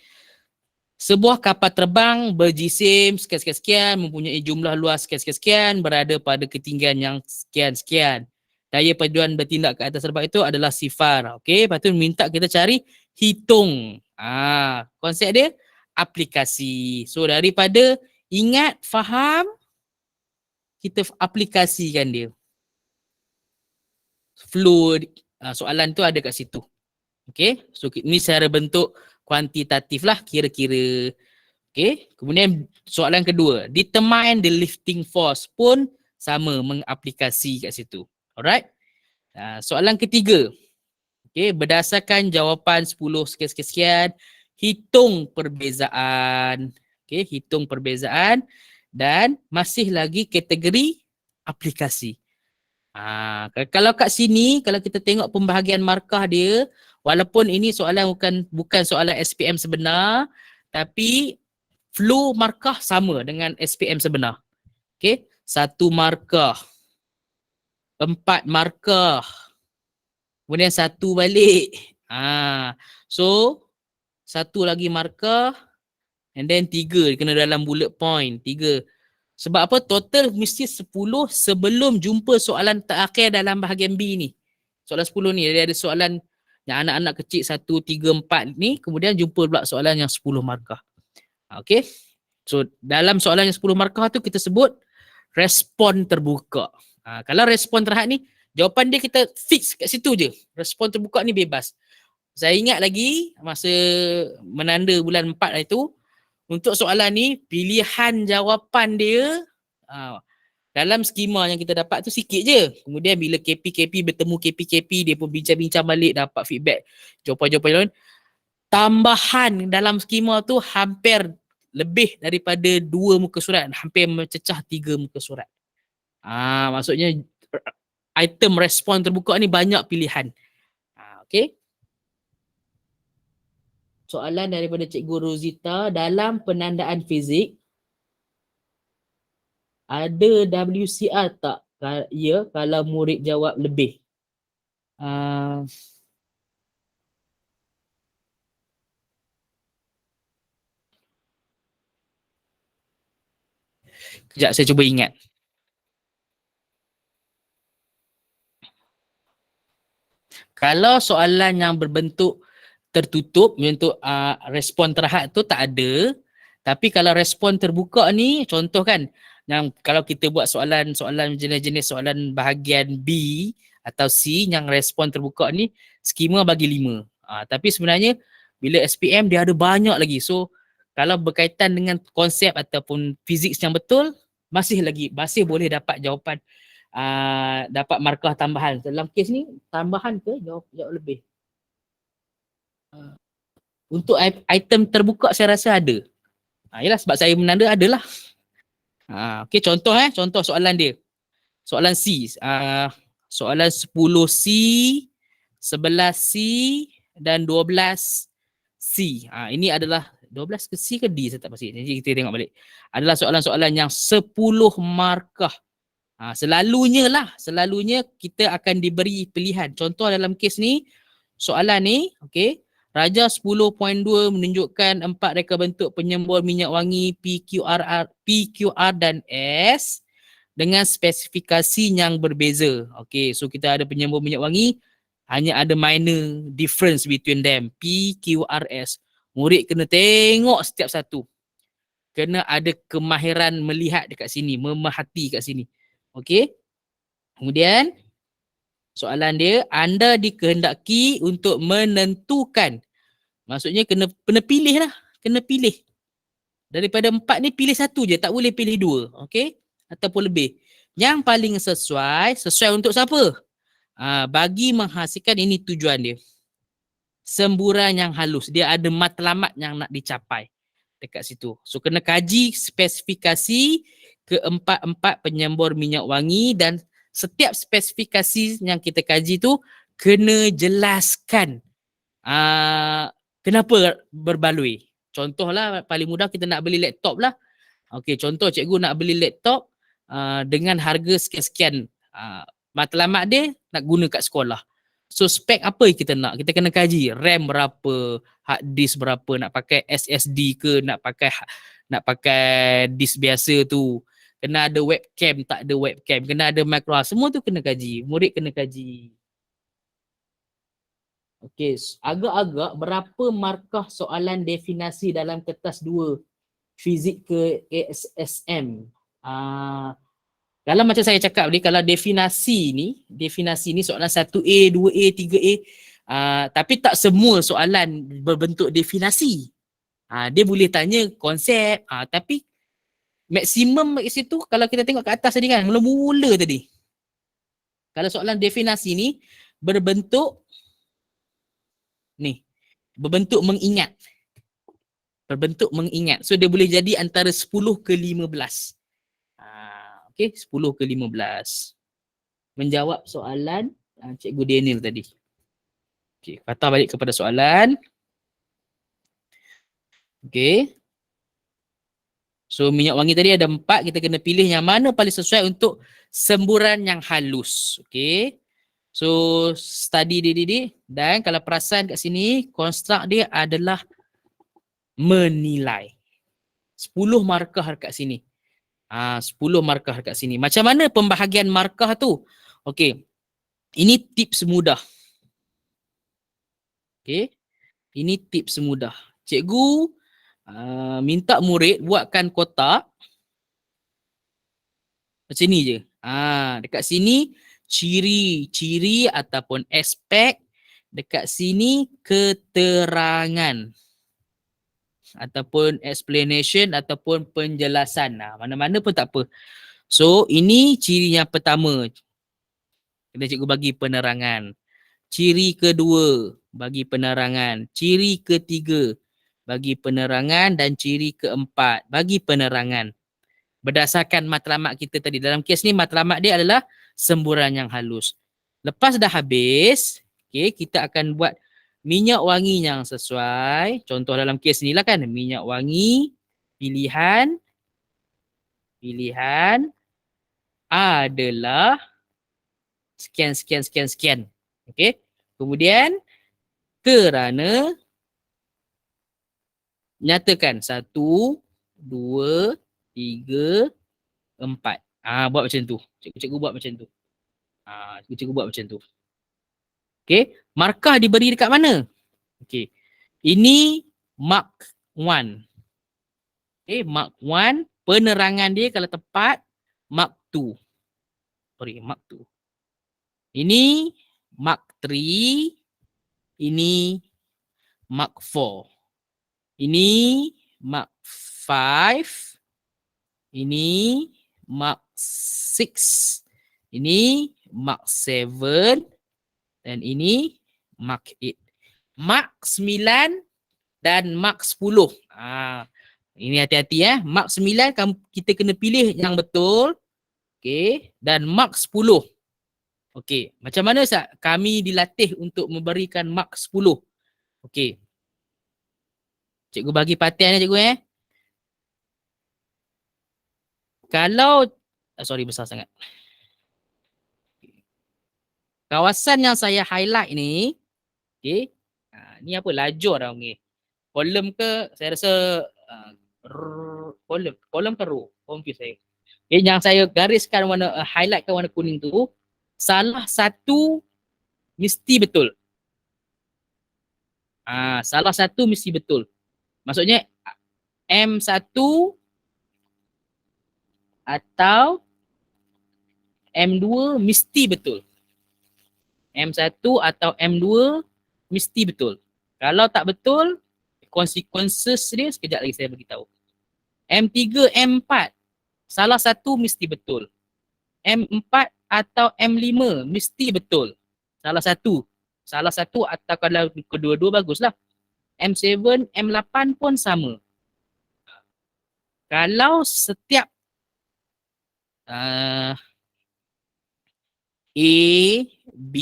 Sebuah kapal terbang berjisim sekian-sekian, mempunyai jumlah luas sekian-sekian, berada pada ketinggian yang sekian-sekian. Daya paduan bertindak ke atas terbang itu adalah sifar. Okey, lepas tu minta kita cari hitung. Konsep dia aplikasi. So daripada ingat, faham, kita aplikasikan dia. Flow soalan tu ada kat situ. Okey, so ini secara bentuk kuantitatif lah kira-kira. Okey, kemudian soalan kedua, determine the lifting force pun sama mengaplikasi kat situ. Alright. Soalan ketiga. Okay, berdasarkan jawapan 10 sekian-sekian, hitung perbezaan. Okay, hitung perbezaan dan masih lagi kategori aplikasi. Kalau kat sini, kalau kita tengok pembahagian markah dia, walaupun ini soalan bukan soalan SPM sebenar, tapi flow markah sama dengan SPM sebenar. Okay, 1 markah, 4 markah, kemudian 1 balik. So 1 lagi markah, and then 3 kena dalam bullet point. 3. Sebab apa? Total mesti 10 sebelum jumpa soalan terakhir dalam bahagian B ni. Soalan 10 ni, dia ada soalan yang anak-anak kecil 1, 3, 4 ni, kemudian jumpa pula soalan yang 10 markah. Okay. So dalam soalan yang 10 markah tu kita sebut respon terbuka. Kalau respon terhad ni, jawapan dia kita fix kat situ je. Respon terbuka ni bebas. Saya ingat lagi masa menanda bulan 4 itu, untuk soalan ni pilihan jawapan dia dalam skema yang kita dapat tu sikit je. Kemudian bila KP bertemu KP dia pun bincang-bincang balik, dapat feedback jawapan-jawapan lain. Tambahan dalam skema tu hampir lebih daripada 2 muka surat, hampir mencecah 3 muka surat. Maksudnya item respon terbuka ni banyak pilihan. Okay. Soalan daripada Cikgu Rosita, dalam penandaan fizik ada WCR tak? Ya, kalau murid jawab lebih. Kejap saya cuba ingat. Kalau soalan yang berbentuk tertutup, bentuk respon terhad tu tak ada. Tapi kalau respon terbuka ni, contoh kan, yang kalau kita buat soalan jenis-jenis soalan bahagian B atau C yang respon terbuka ni, skema bagi 5. Tapi sebenarnya bila SPM dia ada banyak lagi. So kalau berkaitan dengan konsep ataupun fizik yang betul, masih boleh dapat jawapan, dapat markah tambahan. Dalam kes ni tambahan ke jawab lebih? Untuk item terbuka saya rasa ada. Yalah, sebab saya menanda adalah. Okey, contoh soalan dia. Soalan C. Soalan 10C, 11C dan 12C. Ini adalah 12 ke C ke D, saya tak pasti. Jadi kita tengok balik. Adalah soalan-soalan yang 10 markah. Selalunya kita akan diberi pilihan. Contoh dalam kes ni, soalan ni, okey, Raja 10.2 menunjukkan 4 reka bentuk penyembur minyak wangi PQR dan S dengan spesifikasi yang berbeza. Okay, so kita ada penyembur minyak wangi, hanya ada minor difference between them. PQRS. Murid kena tengok setiap satu. Kena ada kemahiran melihat dekat sini, memerhati kat sini. Okay. Kemudian soalan dia, anda dikehendaki untuk menentukan. Maksudnya kena pilih lah. Kena pilih. Daripada 4 ni pilih 1 je. Tak boleh pilih 2. Okay. Ataupun lebih. Yang paling sesuai untuk siapa? Bagi menghasilkan, ini tujuan dia. Semburan yang halus. Dia ada matlamat yang nak dicapai dekat situ. So kena kaji spesifikasi keempat-empat penyembur minyak wangi, dan setiap spesifikasi yang kita kaji tu kena jelaskan kenapa berbaloi. Contohlah paling mudah, kita nak beli laptop lah. Okey, contoh cikgu nak beli laptop dengan harga sekian-sekian. Matlamat dia nak guna kat sekolah. So spek apa yang kita nak? Kita kena kaji RAM berapa, hard disk berapa, nak pakai SSD ke, nak pakai disk biasa tu. Kena ada webcam, tak ada webcam, kena ada micro, semua tu kena kaji. Murid kena kaji. Okey, agak-agak berapa markah soalan definasi dalam kertas 2 fizik ke ASSM? Kalau macam saya cakap tadi, kalau definasi ni soalan 1A, 2A, 3A, tapi tak semua soalan berbentuk definasi. Dia boleh tanya konsep, tapi Maksimum kat situ kalau kita tengok kat atas tadi kan, mula-mula tadi. Kalau soalan definasi ni berbentuk ni, berbentuk mengingat. Berbentuk mengingat. So dia boleh jadi antara 10 ke 15. Okey, 10 ke 15. Menjawab soalan Cikgu Daniel tadi. Okey, patah balik kepada soalan. Okey. So minyak wangi tadi ada 4, kita kena pilih yang mana paling sesuai untuk semburan yang halus. Okey. So study dia dan kalau perasan kat sini konstruk dia adalah menilai. 10 markah kat sini. 10 markah kat sini. Macam mana pembahagian markah tu? Okey. Ini tips mudah. Okey. Ini tips mudah. Cikgu minta murid buatkan kotak macam ni je. Dekat sini ciri-ciri ataupun aspek, dekat sini keterangan ataupun explanation ataupun penjelasan. Mana-mana pun tak apa. So ini ciri yang pertama. Kena cikgu bagi penerangan. Ciri kedua bagi penerangan. Ciri ketiga bagi penerangan dan ciri keempat bagi penerangan. Berdasarkan matlamat kita tadi. Dalam kes ni matlamat dia adalah semburan yang halus. Lepas dah habis, okay, kita akan buat minyak wangi yang sesuai. Contoh dalam kes ni lah kan. Minyak wangi pilihan adalah sekian. Okay. Kemudian kerana nyatakan 1, 2, 3, 4. Buat macam tu. Cikgu buat macam tu. Cikgu buat macam tu. Okey, markah diberi dekat mana? Okey. Ini mark 1. Okey, mark 1, penerangan dia kalau tepat mark 2. Mark 2. Ini mark 3. Ini mark 4. Ini mark 5. Ini mark 6. Ini mark 7. Dan ini mark 8. Mark 9 dan mark 10. Ini hati-hati ya. Mark 9 kita kena pilih yang betul. Okey. Dan mark 10. Okey. Macam mana kami dilatih untuk memberikan mark 10? Okey. Cikgu bagi perhatian ya cikgu ya. Kalau sorry besar sangat. Kawasan yang saya highlight ni, okey. Ni apa? Lajur dah okey. Kolom ke saya rasa kolom ke row? Confuse saya. Okay, yang saya gariskan warna highlightkan warna kuning tu, salah satu mesti betul. Salah satu mesti betul. Maksudnya M1 atau M2 mesti betul. M1 atau M2 mesti betul. Kalau tak betul, consequences dia sekejap lagi saya beritahu. M3, M4, salah satu mesti betul. M4 atau M5 mesti betul. Salah satu atau kalau kedua-dua baguslah. M7, M8 pun sama. Kalau setiap A, B,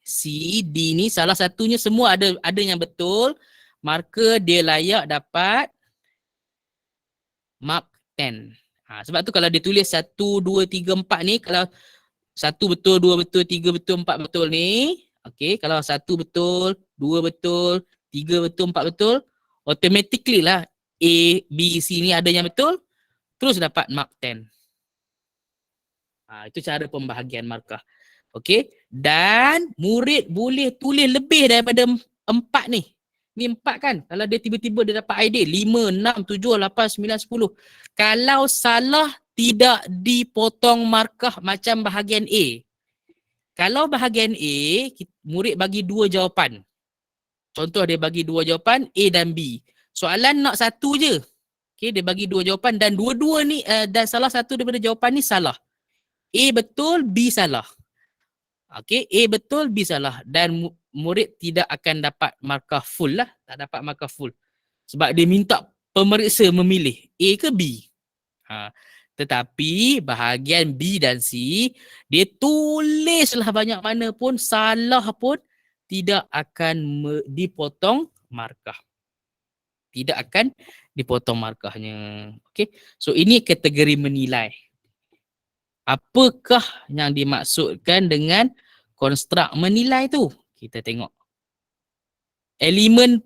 C, D ni salah satunya semua ada yang betul, maka dia layak dapat mark 10. Sebab tu kalau dia tulis 1, 2, 3, 4 ni, kalau 1 betul, 2 betul, 3 betul, 4 betul ni, okey, kalau 1 betul, 2 betul, 3 betul, 4 betul, automatically lah A, B, C ni ada yang betul, terus dapat mark 10. Itu cara pembahagian markah. Okey, dan murid boleh tulis lebih daripada 4 ni. Ni 4 kan? Kalau dia tiba-tiba dia dapat ID 5, 6, 7, 8, 9, 10. Kalau salah tidak dipotong markah macam bahagian A. Kalau bahagian A, murid bagi 2 jawapan. Contoh dia bagi 2 jawapan A dan B. Soalan nak 1 je. Okay, dia bagi dua jawapan dan dua-dua ni dan salah satu daripada jawapan ni salah. A betul, B salah. Okay, A betul, B salah. Dan murid tidak akan dapat markah full lah. Tak dapat markah full. Sebab dia minta pemeriksa memilih A ke B. Tetapi bahagian B dan C, dia tulislah banyak mana pun, salah pun tidak akan dipotong markah. Tidak akan dipotong markahnya. Okay. So ini kategori menilai. Apakah yang dimaksudkan dengan konstruk menilai tu? Kita tengok. Elemen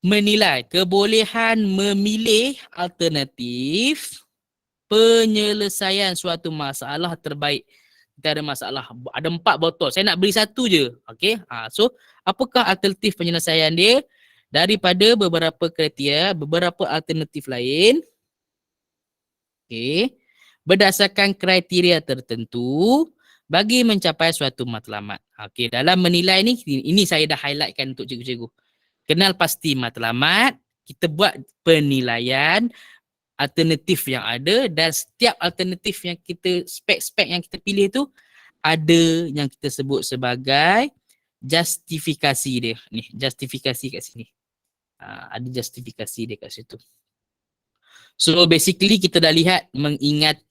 menilai, kebolehan memilih alternatif penyelesaian suatu masalah terbaik. Kita ada masalah, ada 4 botol. Saya nak beli satu je. Okay. So, apakah alternatif penyelesaian dia? Daripada beberapa kriteria, beberapa alternatif lain. Okay. Berdasarkan kriteria tertentu bagi mencapai suatu matlamat. Okay. Dalam menilai ni, ini saya dah highlightkan untuk cikgu-cikgu. Kenal pasti matlamat, kita buat penilaian alternatif yang ada dan setiap alternatif yang kita, spek-spek yang kita pilih tu ada yang kita sebut sebagai justifikasi dia. Ni, justifikasi kat sini. Ada justifikasi dia kat situ. So basically kita dah lihat mengingat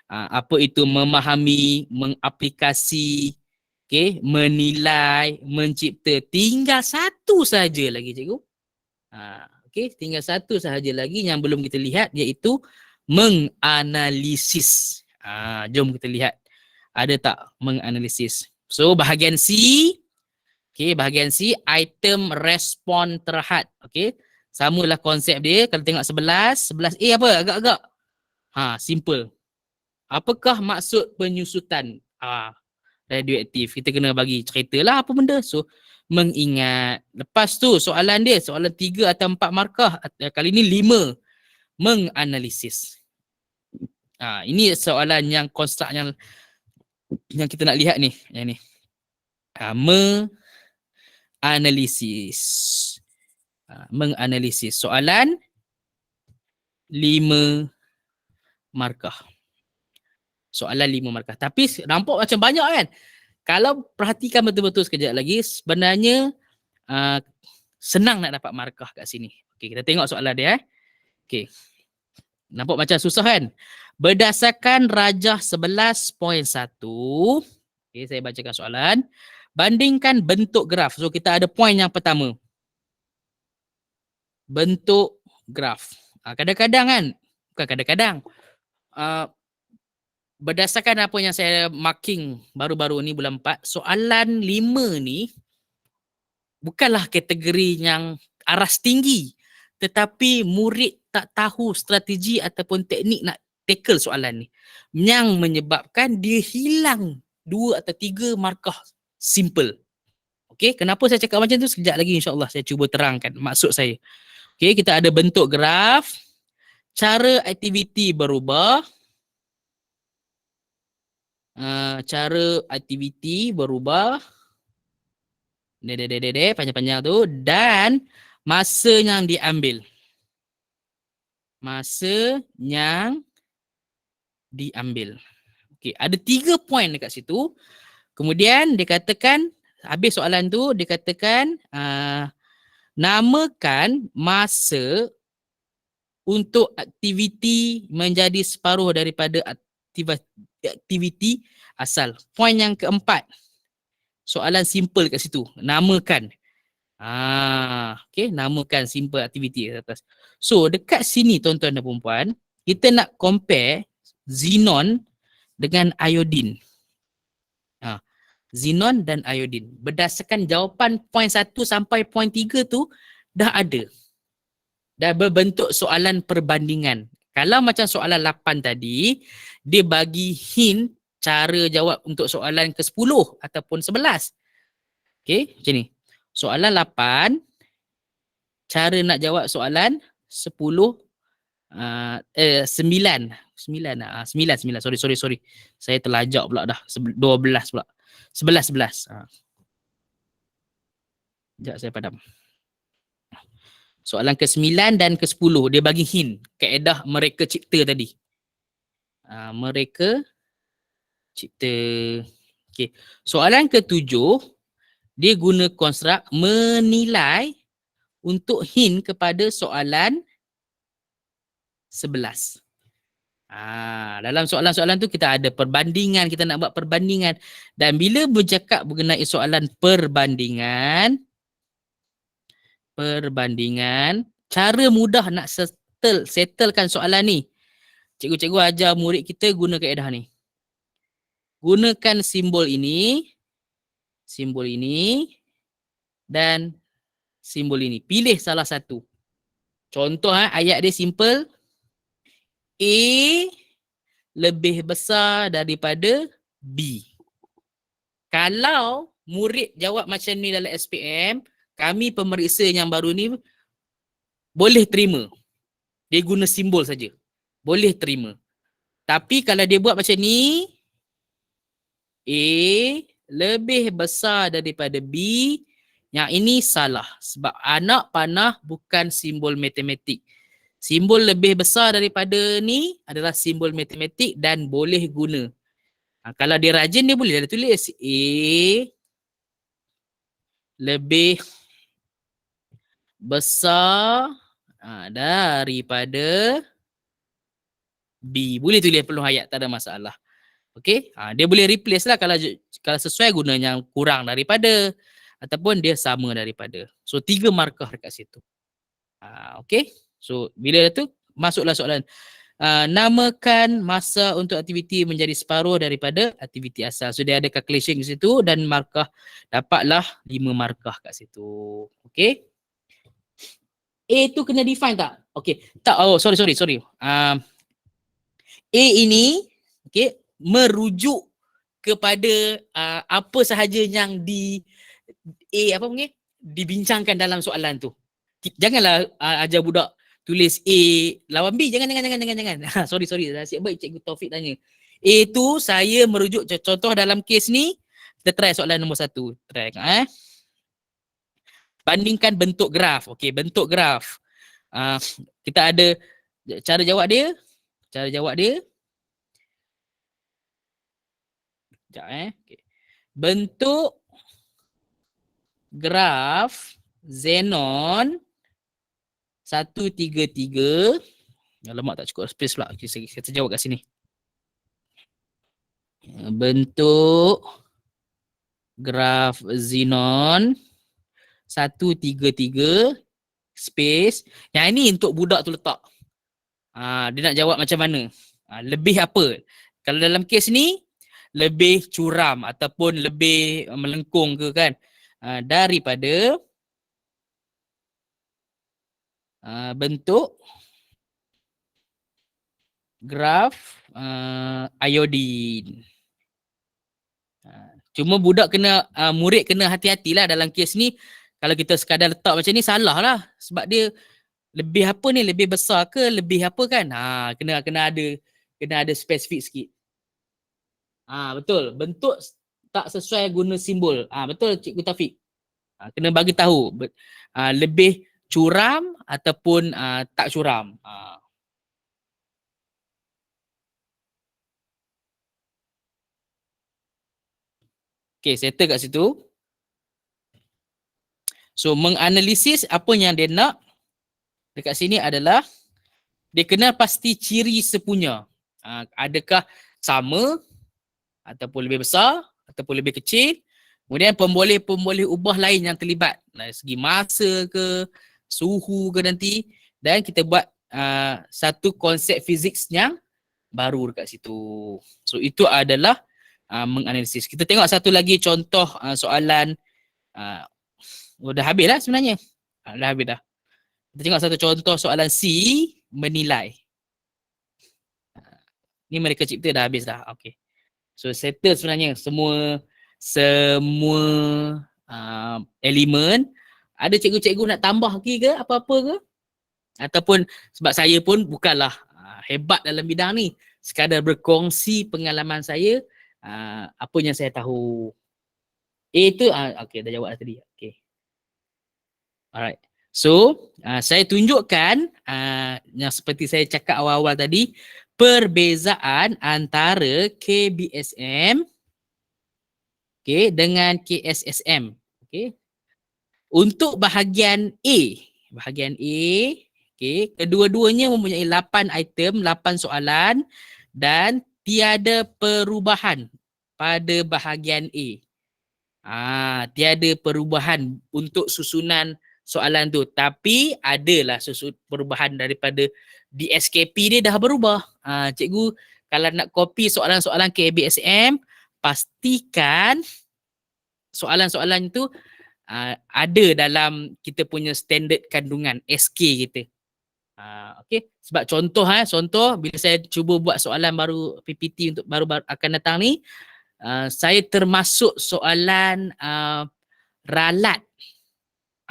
apa itu memahami, mengaplikasi, okay, menilai, mencipta. Tinggal satu saja lagi cikgu. Okay, tinggal satu sahaja lagi yang belum kita lihat, iaitu menganalisis. Jom kita lihat ada tak menganalisis. So bahagian C, okay, bahagian C, item respon terhad. Okay, samalah konsep dia. Kalau tengok 11A apa? Agak-agak simple. Apakah maksud penyusutan radioaktif? Kita kena bagi cerita lah apa benda. So mengingat. Lepas tu soalan dia, soalan 3 atau 4 markah. Kali ni 5. Menganalisis. Ini soalan yang konstruk yang kita nak lihat ni. Yang ni. Menganalisis. Menganalisis. Soalan 5 markah. Soalan 5 markah. Tapi nampak macam banyak kan? Kalau perhatikan betul-betul sekejap lagi, sebenarnya senang nak dapat markah kat sini. Okey, kita tengok soalan dia. Okey. Nampak macam susah kan? Berdasarkan rajah 11.1, okey, saya bacakan soalan. Bandingkan bentuk graf. So kita ada point yang pertama. Bentuk graf. Kadang-kadang kan, bukan kadang-kadang. Berdasarkan apa yang saya marking baru-baru ni bulan 4, soalan 5 ni bukanlah kategori yang aras tinggi, tetapi murid tak tahu strategi ataupun teknik nak tackle soalan ni, yang menyebabkan dia hilang 2 atau 3 markah simple. Okey, kenapa saya cakap macam tu? Sekejap lagi insya-Allah saya cuba terangkan maksud saya. Okey, kita ada bentuk graf, cara aktiviti berubah. Cara aktiviti berubah, panjang-panjang tu, dan masa yang diambil. Masa yang diambil. Okey, ada 3 poin dekat situ. Kemudian dia katakan, habis soalan tu dia katakan namakan masa untuk aktiviti menjadi separuh daripada aktiviti asal. Poin yang keempat. Soalan simple kat situ. Namakan. Okay, namakan simple aktiviti kat atas. So, dekat sini tuan-tuan dan puan-puan, kita nak compare xenon dengan iodine. Xenon dan iodine. Berdasarkan jawapan poin 1 sampai poin 3 tu, dah ada. Dah berbentuk soalan perbandingan. Kalau macam soalan 8 tadi, dia bagi hint cara jawab untuk soalan ke-10 ataupun 11. Okey, macam ni. Soalan 8, cara nak jawab soalan 10, 9. 9. Sorry. Saya terlajak pula dah. 12 pula. 11. Sekejap saya padam. Soalan ke-9 dan ke-10 dia bagi hint kaedah mereka cipta tadi. Mereka cipta. Okey. Soalan ke-7 dia guna konstruk menilai untuk hint kepada soalan 11. Dalam soalan-soalan tu kita ada perbandingan, kita nak buat perbandingan. Dan bila bercakap mengenai soalan perbandingan, cara mudah nak settlekan soalan ni. Cikgu-cikgu ajar murid kita guna kaedah ni. Gunakan simbol ini, dan simbol ini. Pilih salah satu. Contoh ayat dia simple. A lebih besar daripada B. Kalau murid jawab macam ni dalam SPM, kami pemeriksa yang baru ni boleh terima. Dia guna simbol saja. Boleh terima. Tapi kalau dia buat macam ni, A lebih besar daripada B, yang ini salah. Sebab anak panah bukan simbol matematik. Simbol lebih besar daripada ni adalah simbol matematik dan boleh guna. Kalau dia rajin dia boleh tulis A lebih besar daripada B. Boleh tulis penuh ayat, tak ada masalah. Okey, dia boleh replace lah kalau sesuai guna yang kurang daripada ataupun dia sama daripada. So 3 markah dekat situ. Okey. So bila tu masuklah soalan. Namakan masa untuk aktiviti menjadi separuh daripada aktiviti asal. So dia ada calculation di situ dan markah dapatlah 5 markah kat situ. Okey. A tu kena define tak? Okey. Tak. Oh, sorry. A ini okey merujuk kepada apa sahaja yang dibincangkan dalam soalan tu. Janganlah ajar budak tulis A lawan B. Jangan. Sorry. Nasib baik Cikgu Taufik tanya. A tu saya merujuk contoh dalam kes ni. Kita try soalan nombor 1. Try. Bandingkan bentuk graf. Okey, bentuk graf. Kita ada cara jawab dia. Sekejap Okay. Bentuk graf Xenon 133. Alamak, tak cukup space pula. Okay, kita jawab kat sini. Bentuk graf Xenon 133 space. Yang ini untuk budak tu letak. Dia nak jawab macam mana? Lebih apa? Kalau dalam kes ni lebih curam ataupun lebih melengkung ke kan? Daripada bentuk graf iodine. Cuma budak murid kena hati-hatilah dalam kes ni. Kalau kita sekadar letak macam ni salah lah. Sebab dia lebih apa ni, lebih besar ke lebih apa kan? Kena ada spesifik sikit. Betul. Bentuk tak sesuai guna simbol. Betul Cikgu Taufik. Kena bagi tahu lebih curam ataupun tak curam. Okay, settle kat situ. So, menganalisis apa yang dia nak dekat sini adalah dia kena pasti ciri sepunya. Adakah sama ataupun lebih besar ataupun lebih kecil. Kemudian pemboleh ubah lain yang terlibat. Dari segi masa ke, suhu ke nanti. Dan kita buat satu konsep fizik yang baru dekat situ. So itu adalah menganalisis. Kita tengok satu lagi contoh soalan. Dah habis lah sebenarnya. Dah habis dah. Kita tengok satu contoh soalan C, menilai. Ni mereka cipta dah habis dah. Okay. So settle sebenarnya semua elemen. Ada cikgu-cikgu nak tambah lagi ke apa-apa ke? Ataupun sebab saya pun bukanlah hebat dalam bidang ni. Sekadar berkongsi pengalaman saya, apa yang saya tahu. A tu, okay, dah jawab tadi. Okay. Alright. So, saya tunjukkan yang seperti saya cakap awal-awal tadi, perbezaan antara KBSM dengan KSSM. Untuk bahagian A, kedua-duanya mempunyai 8 item, 8 soalan dan tiada perubahan pada bahagian A. Tiada perubahan untuk susunan soalan tu, tapi adalah perubahan daripada DSKP dia dah berubah. Cikgu kalau nak copy soalan-soalan KBSM, pastikan soalan-soalan tu ada dalam kita punya standard kandungan SK kita. Okey, sebab contoh bila saya cuba buat soalan baru PPT untuk baru akan datang ni, saya termasuk soalan ralat.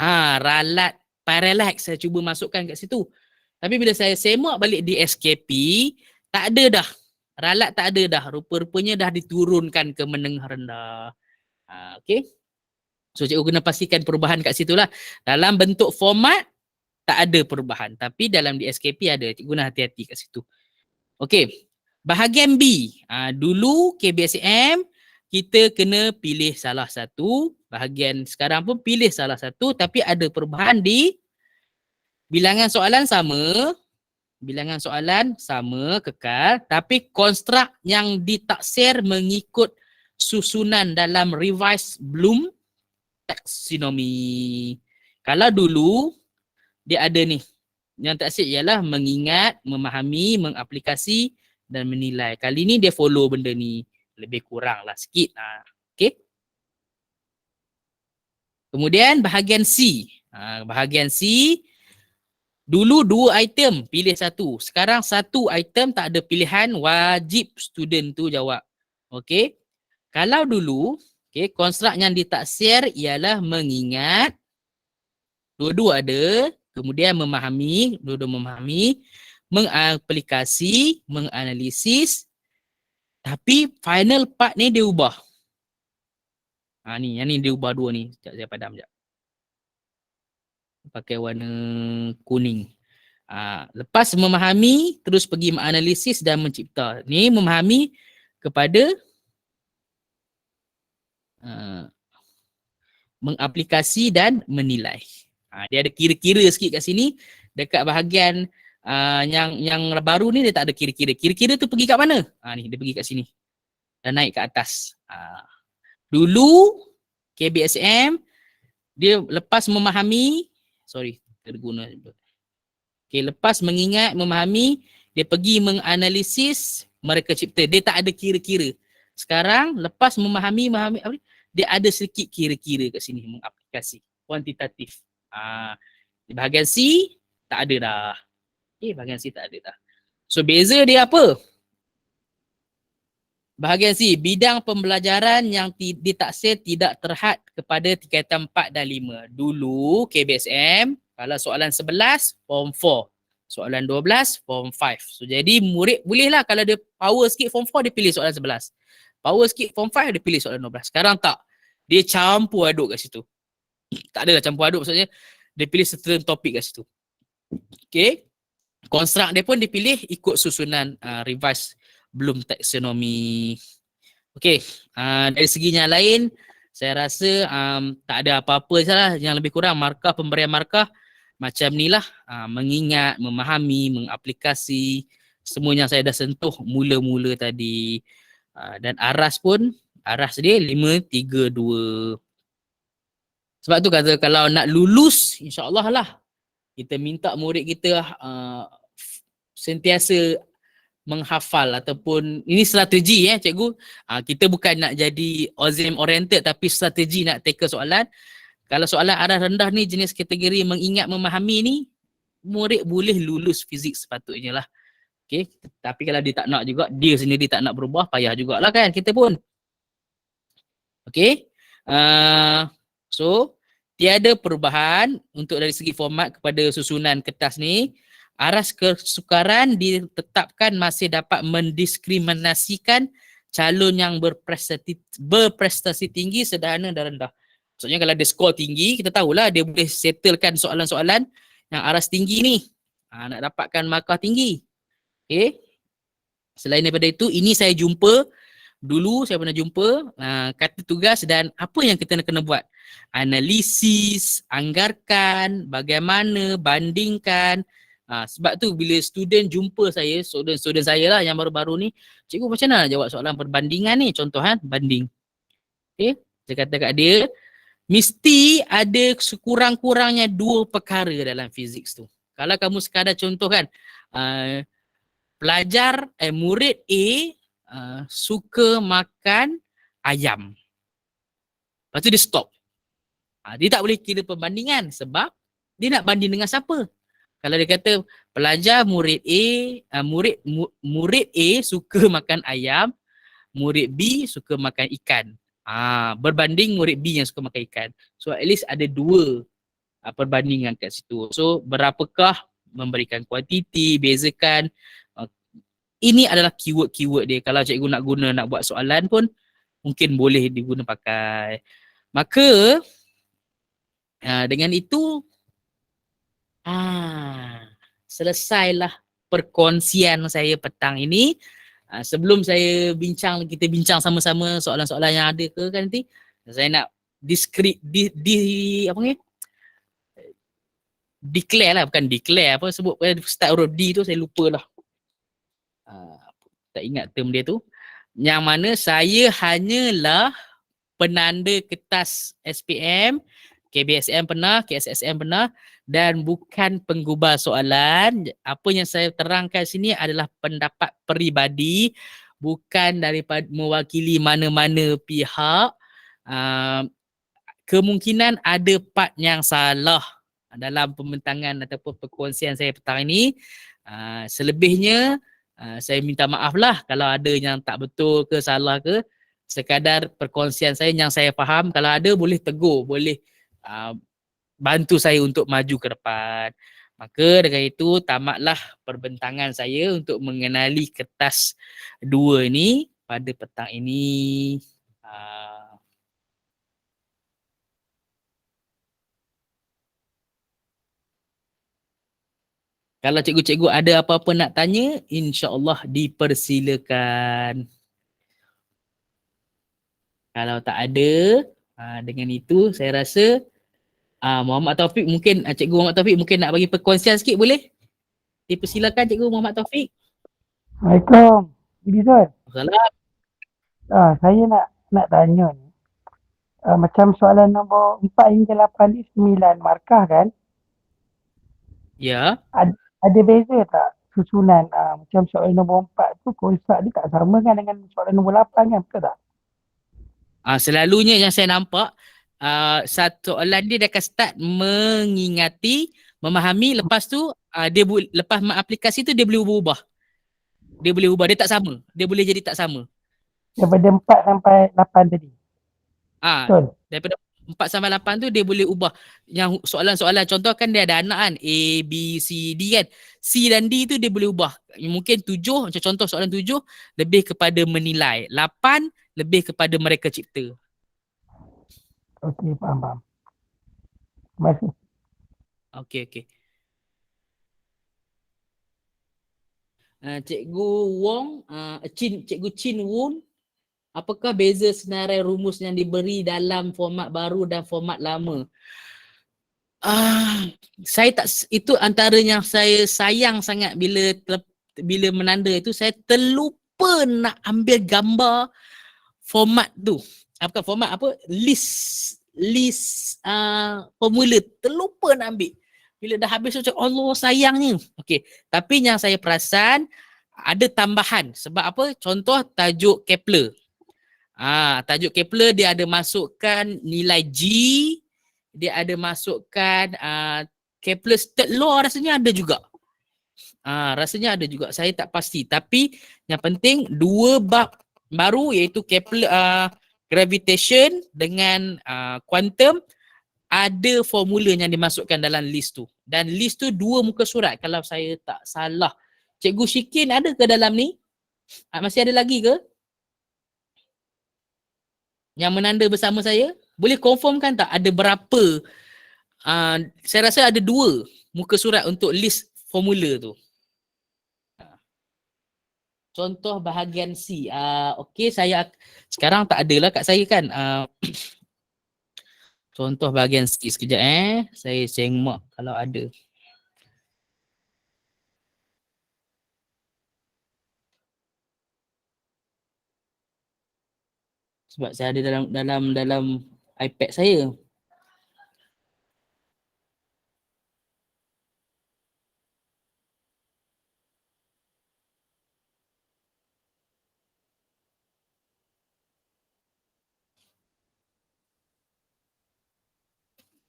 Ralat parallax saya cuba masukkan kat situ. Tapi bila saya semak balik di SKP, tak ada dah. Ralat tak ada dah. Rupa-rupanya dah diturunkan ke menengah rendah. Okey. So cikgu kena pastikan perubahan kat situ lah. Dalam bentuk format tak ada perubahan. Tapi dalam di SKP ada. Cikgu nak hati-hati kat situ. Okey. Bahagian B. Dulu KBSM kita kena pilih salah satu. Bahagian sekarang pun pilih salah satu. Tapi ada perubahan di bilangan soalan sama. Bilangan soalan sama kekal. Tapi konstruk yang ditaksir mengikut susunan dalam revised Bloom taxonomy. Kalau dulu dia ada ni. Yang taksir ialah mengingat, memahami, mengaplikasi dan menilai. Kali ni dia follow benda ni. Lebih kurang lah sikit. Okay. Kemudian bahagian C. Bahagian C, dulu 2 item, pilih satu. Sekarang 1 item tak ada pilihan, wajib student tu jawab. Okay. Kalau dulu, konstruk yang ditaksir ialah mengingat, dua-dua ada, kemudian memahami, dua-dua memahami, mengaplikasi, menganalisis, tapi final part ni dia ubah. Yang ni dia ubah 2 ni. Sekejap saya padam sekejap. Pakai warna kuning. Lepas memahami, terus pergi menganalisis dan mencipta. Ni memahami kepada mengaplikasi dan menilai. Dia ada kira-kira sikit kat sini. Dekat bahagian yang baru ni dia tak ada kira-kira. Kira-kira tu pergi kat mana? Ni dia pergi kat sini. Dan naik ke atas. Dulu KBSM dia lepas memahami, terguna. Lepas mengingat, memahami, dia pergi menganalisis, mereka cipta. Dia tak ada kira-kira. Sekarang lepas memahami, dia ada sedikit kira-kira kat sini, mengaplikasi, kuantitatif. Di bahagian C tak ada dah. Bahagian C tak ada dah. So beza dia apa? Bahagian C, bidang pembelajaran yang ditaksir tidak terhad kepada tingkatan 4 dan 5. Dulu KBSM, kalau soalan 11, form 4. Soalan 12, form 5. So jadi murid bolehlah kalau dia power sikit form 4, dia pilih soalan 11. Power sikit form 5, dia pilih soalan 12. Sekarang tak. Dia campur aduk kat situ. Tak adalah campur aduk, maksudnya dia pilih certain topik kat situ. Okay. Konstruk dia pun dipilih ikut susunan revised Bloom taxonomy. Okay. Dari segi yang lain, saya rasa tak ada apa-apa salah. Yang lebih kurang markah, pemberian markah macam ni lah. Mengingat, memahami, mengaplikasi. Semua yang saya dah sentuh mula-mula tadi. Dan aras pun, aras dia 5, 3, 2. Sebab tu kata kalau nak lulus, insyaAllah lah. Kita minta murid kita sentiasa menghafal ataupun ini strategi cikgu. Kita bukan nak jadi exam oriented tapi strategi nak tackle soalan. Kalau soalan aras rendah ni jenis kategori mengingat, memahami ni, murid boleh lulus fizik sepatutnya lah. Okay. Tapi kalau dia tak nak juga, dia sendiri tak nak berubah, payah jugalah kan kita pun. Okay. So, tiada perubahan untuk dari segi format kepada susunan kertas ni. Aras kesukaran ditetapkan masih dapat mendiskriminasikan calon yang berprestasi tinggi, sederhana dan rendah. Maksudnya kalau dia skor tinggi, kita tahulah dia boleh settlekan soalan-soalan yang aras tinggi ni. Nak dapatkan markah tinggi. Okay. Selain daripada itu, ini saya jumpa dulu, saya pernah jumpa kata tugas dan apa yang kita kena buat. Analisis, anggarkan, bagaimana, bandingkan. Sebab tu bila student jumpa saya, student saya lah yang baru-baru ni, cikgu macam mana nak jawab soalan perbandingan ni? Contoh banding. Okay. Saya kata kat dia, mesti ada sekurang-kurangnya 2 perkara dalam fizik tu. Kalau kamu sekadar contoh kan, murid A suka makan ayam. Lepas tu dia stop. Dia tak boleh kira perbandingan sebab dia nak banding dengan siapa? Kalau dia kata pelajar murid A, murid A suka makan ayam, murid B suka makan ikan. Berbanding murid B yang suka makan ikan. So at least ada 2 perbandingan kat situ. So berapakah memberikan kuantiti, bezakan. Ini adalah keyword-keyword dia. Kalau cikgu nak buat soalan pun mungkin boleh diguna pakai. Maka dengan itu selesailah perkongsian saya petang ini. Sebelum kita bincang sama-sama soalan-soalan yang ada ke kan nanti, saya nak declare lah, bukan declare apa sebut start huruf D tu saya lupa lah. Tak ingat term dia tu. Yang mana saya hanyalah penanda kertas SPM, KBSM pernah, KSSM pernah dan bukan penggubal soalan. Apa yang saya terangkan sini adalah pendapat peribadi, bukan daripada mewakili mana-mana pihak. Kemungkinan ada part yang salah dalam pembentangan ataupun perkongsian saya petang ini. Selebihnya saya minta maaf lah kalau ada yang tak betul ke salah ke. Sekadar perkongsian saya yang saya faham. Kalau ada boleh tegur, boleh bantu saya untuk maju ke depan. Maka dengan itu tamatlah perbentangan saya untuk mengenali kertas 2 ni pada petang ini. Kalau cikgu-cikgu ada apa-apa nak tanya, insya-Allah dipersilakan. Kalau tak ada, dengan itu saya rasa Muhammad Taufik mungkin, Cikgu Muhammad Taufik mungkin nak bagi perkongsian sikit boleh? Dipersilakan Cikgu Muhammad Taufik. Assalamualaikum. Ibizul. Salam. Saya nak tanya ni. Macam soalan nombor 4 hingga 8 ni 9 markah kan? Ya. Ada beza tak susunan macam soalan nombor 4 tu konstruk dia tak sama kan dengan soalan nombor 8 kan, betul tak? Selalunya yang saya nampak satu soalan dia akan start mengingati, memahami, lepas tu dia lepas aplikasi tu dia boleh ubah. Dia tak sama. Dia boleh jadi tak sama. Daripada 4 sampai 8 tadi. Betul. Daripada 4 sampai 8 tu dia boleh ubah. Yang soalan-soalan contoh kan dia ada anak kan, A, B, C, D kan. C dan D tu dia boleh ubah. Mungkin 7, macam contoh soalan 7 lebih kepada menilai. 8 lebih kepada mereka cipta. Okey, faham. Terima kasih. Okey. Cikgu Wong, Cikgu Chin Woon, apakah beza senarai rumus yang diberi dalam format baru dan format lama? Itu antara yang saya sayang sangat bila menanda itu, saya terlupa nak ambil gambar format tu. List formula, terlupa nak ambil. Bila dah habis macam Allah sayangnya. Okey, tapi yang saya perasan ada tambahan. Sebab apa? Contoh tajuk Kepler. Tajuk Kepler dia ada masukkan nilai G, dia ada masukkan Kepler's third law, rasanya ada juga. Saya tak pasti. Tapi yang penting 2 bab baru iaitu Kepler gravitation dengan quantum, ada formula yang dimasukkan dalam list tu. Dan list tu 2 muka surat kalau saya tak salah. Cikgu Syikin ada ke dalam ni? Masih ada lagi ke? Yang menanda bersama saya? Boleh confirmkan tak ada berapa? Saya rasa ada 2 muka surat untuk list formula tu. Contoh bahagian C. Okey, sekarang tak adalah kat saya kan. Contoh bahagian C sekejap Saya cengmak kalau ada. Sebab saya ada dalam iPad saya.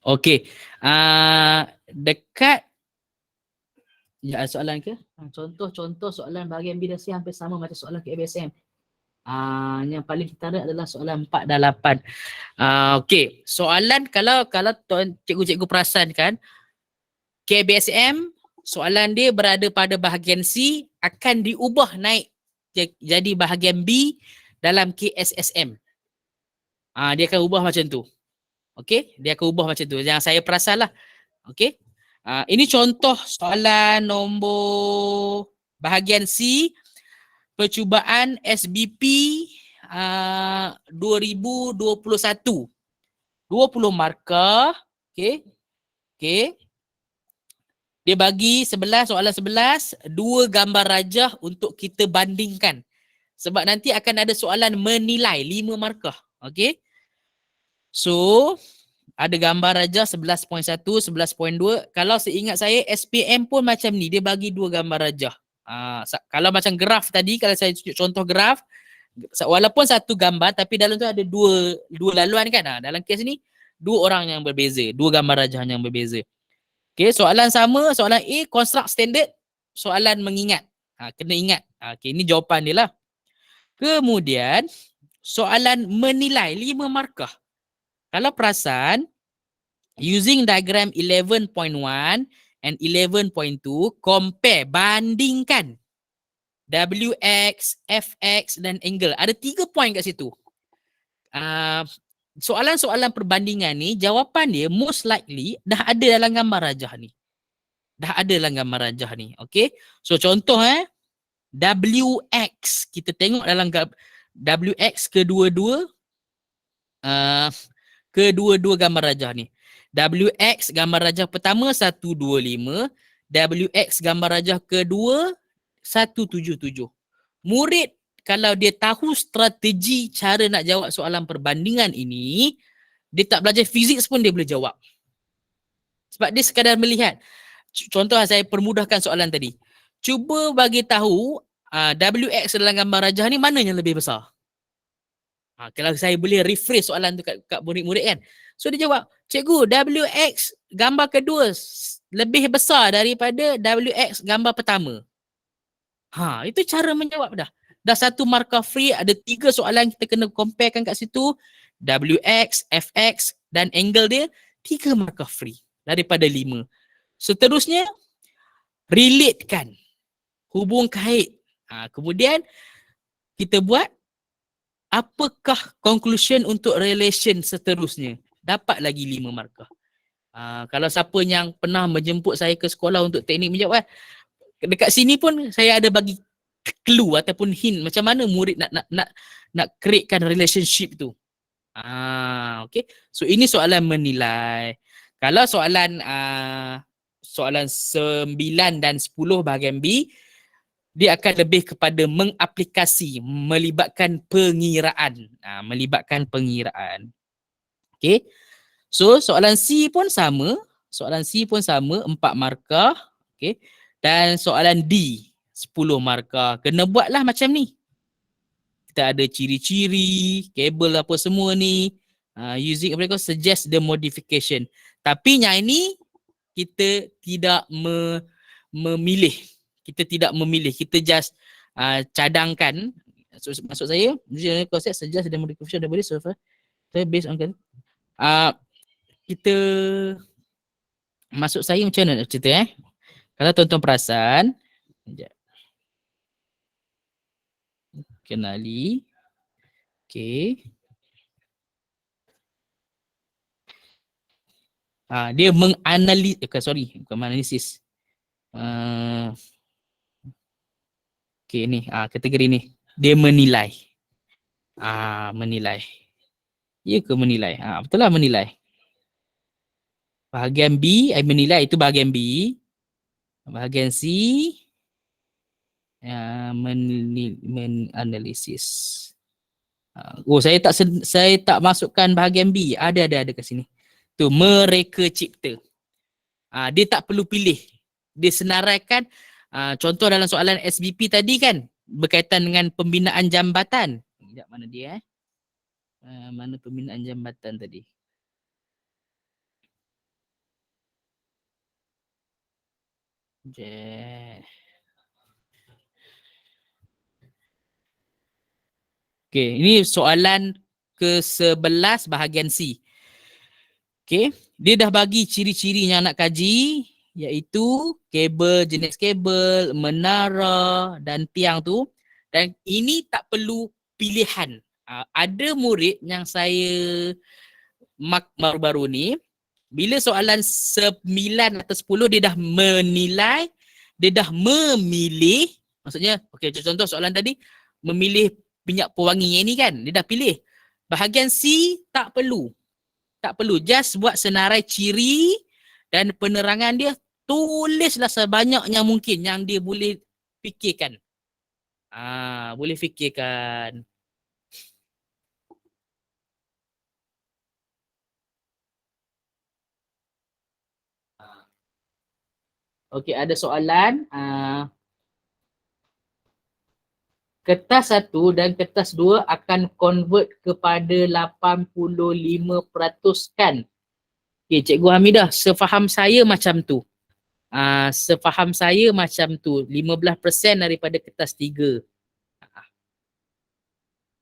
Okey. Dekat soalan ke? Contoh soalan bahagian B dan C hampir sama macam soalan KBSM. Yang paling ketara adalah soalan 4 dan 8. Okey, soalan kalau cikgu-cikgu perasan kan, KBSM soalan dia berada pada bahagian C akan diubah naik jadi bahagian B dalam KSSM. Dia akan ubah macam tu. Okey, dia akan ubah macam tu. Yang saya perasan lah. Okey. Ini contoh soalan nombor bahagian C, percubaan SBP 2021. 20 markah. Okey. Okey. Dia bagi soalan 11, 2 gambar rajah untuk kita bandingkan. Sebab nanti akan ada soalan menilai 5 markah. Okey. So, ada gambar rajah 11.1, 11.2. Kalau seingat saya, SPM pun macam ni. Dia bagi 2 gambar rajah. Kalau macam graf tadi, kalau saya tunjuk contoh graf, walaupun satu gambar, tapi dalam tu ada dua laluan kan. Dalam kes ni, 2 orang yang berbeza. 2 gambar rajah yang berbeza. Okay, soalan sama, soalan A, construct standard, soalan mengingat. Kena ingat. Okay, ini jawapan dia lah. Kemudian, soalan menilai 5 markah. Kalau perasan, using diagram 11.1 and 11.2, compare, bandingkan WX, FX dan angle. Ada 3 point kat situ. Soalan-soalan perbandingan ni, jawapan dia most likely dah ada dalam gambar rajah ni. Dah ada dalam gambar rajah ni. Okay. So contoh WX. Kita tengok dalam WX kedua-dua gambar rajah ni. WX gambar rajah pertama 125, WX gambar rajah kedua 177. Murid kalau dia tahu strategi cara nak jawab soalan perbandingan ini, dia tak belajar fizik pun dia boleh jawab. Sebab dia sekadar melihat. Contoh saya permudahkan soalan tadi. Cuba bagi tahu WX dalam gambar rajah ni mana yang lebih besar? Kalau saya boleh rephrase soalan tu kat murid-murid kan. So dia jawab, cikgu, WX gambar kedua lebih besar daripada WX gambar pertama. Itu cara menjawab dah. Dah 1 markah free, ada 3 soalan kita kena comparekan kat situ. WX, FX dan angle dia 3 markah free daripada 5. Seterusnya, relatekan. Hubung kait. Kemudian, kita buat apakah conclusion untuk relation seterusnya. Dapat lagi 5 markah. Kalau siapa yang pernah menjemput saya ke sekolah untuk teknik menjawab, dekat sini pun saya ada bagi clue ataupun hint macam mana murid nak createkan relationship tu. Okay. So ini soalan menilai. Kalau soalan 9 dan 10 bahagian B, dia akan lebih kepada mengaplikasi, melibatkan pengiraan. Okay. So soalan C pun sama. 4 markah. Okay. Dan soalan D 10 markah. Kena buatlah macam ni. Kita ada ciri-ciri, kabel apa semua ni. Using apa suggest the modification. Tapi yang ini kita tidak memilih. Kita just cadangkan. Maksud saya, konsep suggest the modification dah boleh solve. Based on kita maksud saya macam mana nak cerita Kalau tuan-tuan perasan, kenali. Okay. Dia menganalisis, bukan menganalisis. Okay, ni kategori ni. Dia menilai. Menilai. Ya ke menilai? Betul lah menilai. Bahagian B, menilai itu bahagian B. Bahagian C, menanalisis. Saya tak masukkan bahagian B. Ada kat sini. Tu mereka cipta. Dia tak perlu pilih. Dia senaraikan. Contoh dalam soalan SBP tadi kan, berkaitan dengan pembinaan jambatan. Sekejap, mana dia mana pembinaan jambatan tadi? Okay, ini soalan ke-11 bahagian C. Okay, dia dah bagi ciri-ciri yang nak kaji, iaitu kabel, jenis kabel, menara dan tiang tu. Dan ini tak perlu pilihan. Ada murid yang saya mark baru-baru ni, bila soalan 9 atau 10 dia dah menilai, dia dah memilih, maksudnya, okay, contoh soalan tadi, memilih minyak pewangi yang ni kan, dia dah pilih. Bahagian C tak perlu. Tak perlu, just buat senarai ciri dan penerangan dia, tulislah sebanyak yang mungkin yang dia boleh fikirkan. Boleh fikirkan. Okey, ada soalan. Kertas 1 dan kertas 2 akan convert kepada 85% kan? Okey, Cikgu Hamidah, sefaham saya macam tu. 15% daripada kertas 3.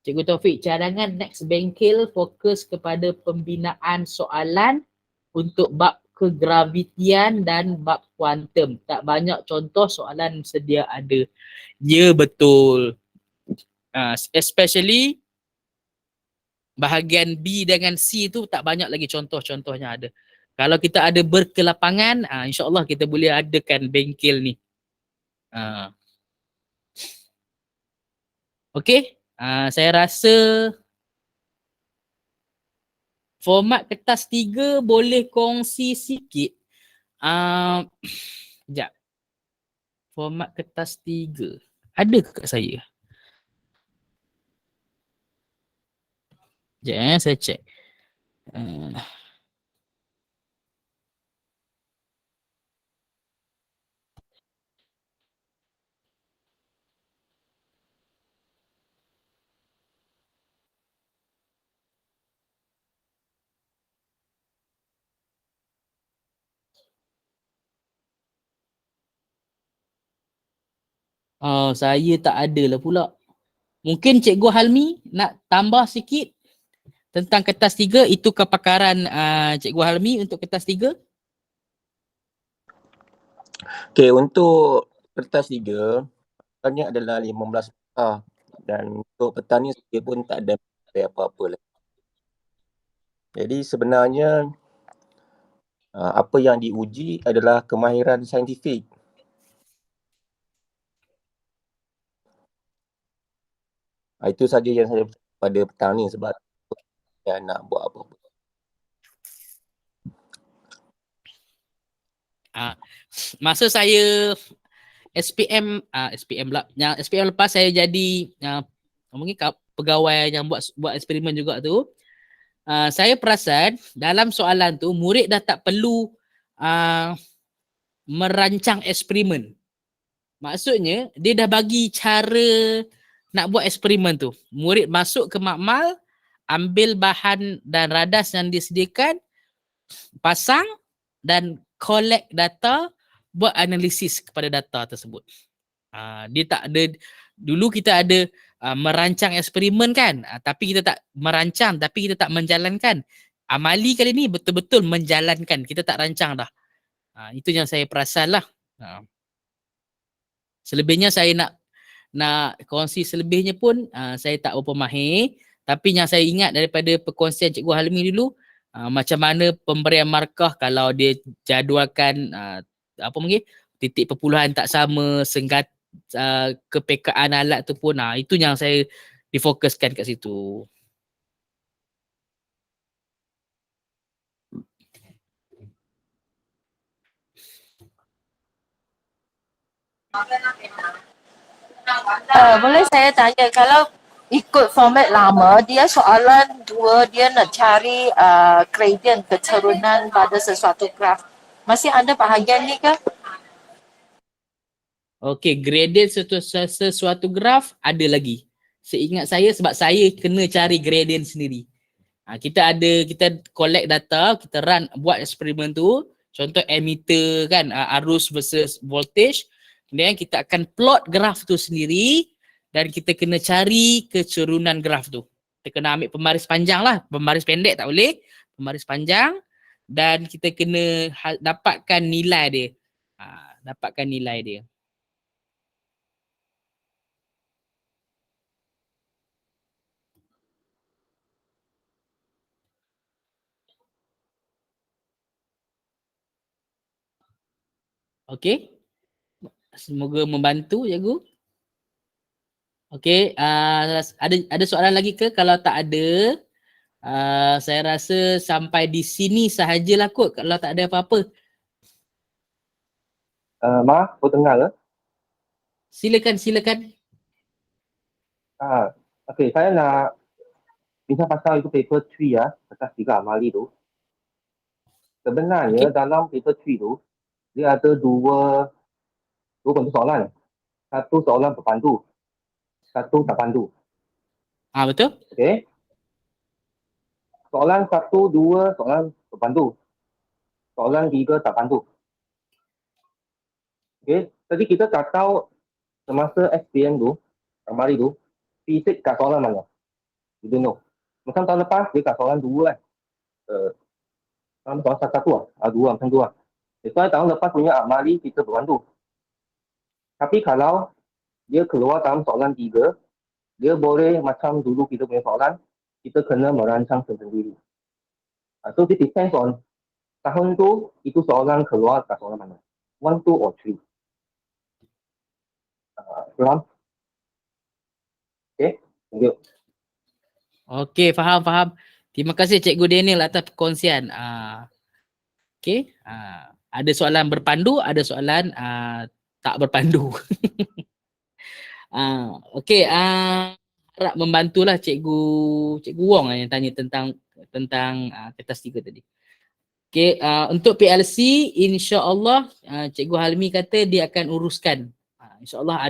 Cikgu Taufik, cadangan next bengkel fokus kepada pembinaan soalan untuk bab kegravitian dan bab kuantum. Tak banyak contoh soalan sedia ada. Ya, betul. Especially bahagian B dengan C tu tak banyak lagi contoh-contohnya ada. Kalau kita ada berkelapangan, insyaAllah kita boleh adakan bengkel ni. Okey, saya rasa format kertas 3 boleh kongsi sikit. Sekejap. Format kertas 3. Ada ke kat saya? Sekejap saya cek. Saya tak ada lah pula. Mungkin Cikgu Halmi nak tambah sikit tentang kertas 3. Itu kepakaran Cikgu Halmi untuk kertas 3. Okey, untuk kertas 3 sebenarnya adalah 15 markah dan untuk petani saya pun tak ada apa-apa lagi. Jadi sebenarnya apa yang diuji adalah kemahiran saintifik. Itu saja yang saya pada petani sebab saya nak buat apa-apa. Masa saya SPM pula. Yang SPM lepas saya jadi mungkin pegawai yang buat eksperimen juga tu. Saya perasan dalam soalan tu murid dah tak perlu merancang eksperimen. Maksudnya dia dah bagi cara nak buat eksperimen tu. Murid masuk ke makmal, ambil bahan dan radas yang disediakan, pasang dan collect data, buat analisis kepada data tersebut. Dia tak ada, dulu kita ada merancang eksperimen kan, tapi kita tak merancang, tapi kita tak menjalankan. Amali kali ni betul-betul menjalankan, kita tak rancang dah. Itu yang saya perasan lah. Selebihnya saya nak kongsi selebihnya pun saya tak berapa mahir, tapi yang saya ingat daripada perkongsian Cikgu Halmi dulu, macam mana pemberian markah kalau dia jadualkan apa mungkin titik perpuluhan tak sama, kepekaan alat tu pun itu yang saya difokuskan kat situ. Boleh saya tanya, kalau ikut format lama, dia soalan 2, dia nak cari gradient keturunan pada sesuatu graf. Masih ada bahagian ni ke? Okey, gradient sesuatu graf ada lagi. Seingat saya sebab saya kena cari gradient sendiri. Kita collect data, kita run, buat eksperimen tu. Contoh emitter kan, arus versus voltage. Kemudian kita akan plot graf tu sendiri dan kita kena cari keturunan graf tu. Kita kena ambil pembaris panjang lah. Pembaris pendek tak boleh. Pembaris panjang dan kita kena dapatkan nilai dia. Dapatkan nilai dia. Okey. Semoga membantu cikgu. Okey, ada soalan lagi ke? Kalau tak ada, saya rasa sampai di sini sahajalah kot kalau tak ada apa-apa. Maaf, aku dengar ke? Silakan. Okey, saya nak bincang pasal itu paper 3 ya, atas 3 amali tu. Sebenarnya dalam paper 3 tu, dia ada dua bentuk soalan. Satu soalan berpandu, satu tak pandu. Betul? Okey. Soalan 1, 2 soalan berpandu. Soalan 3 tak pandu. Okey, jadi kita tak tahu semasa SPM tu, amali tu, fisik kat soalan mana. You don't know. Macam tahun lepas, dia kat soalan 2 kan. Soalan 1 lah. 2 macam 2 lah. Sebab tahun lepas punya amali kita berpandu. Tapi kalau dia keluar dalam soalan 3, dia boleh macam dulu kita punya soalan, kita kena merancang sendiri. So it depends on tahun tu, itu soalan keluar kat soalan mana. 1, 2 or 3. Faham? Okay, thank you. Okey, faham. Terima kasih Cikgu Daniel atas perkongsian. Okey, ada soalan berpandu, ada soalan tak berpandu. Okey, harap membantulah Cikgu Wong yang tanya tentang kertas 3 tadi. Okey, untuk PLC insya-Allah Cikgu Halmi kata dia akan uruskan. Insya-Allah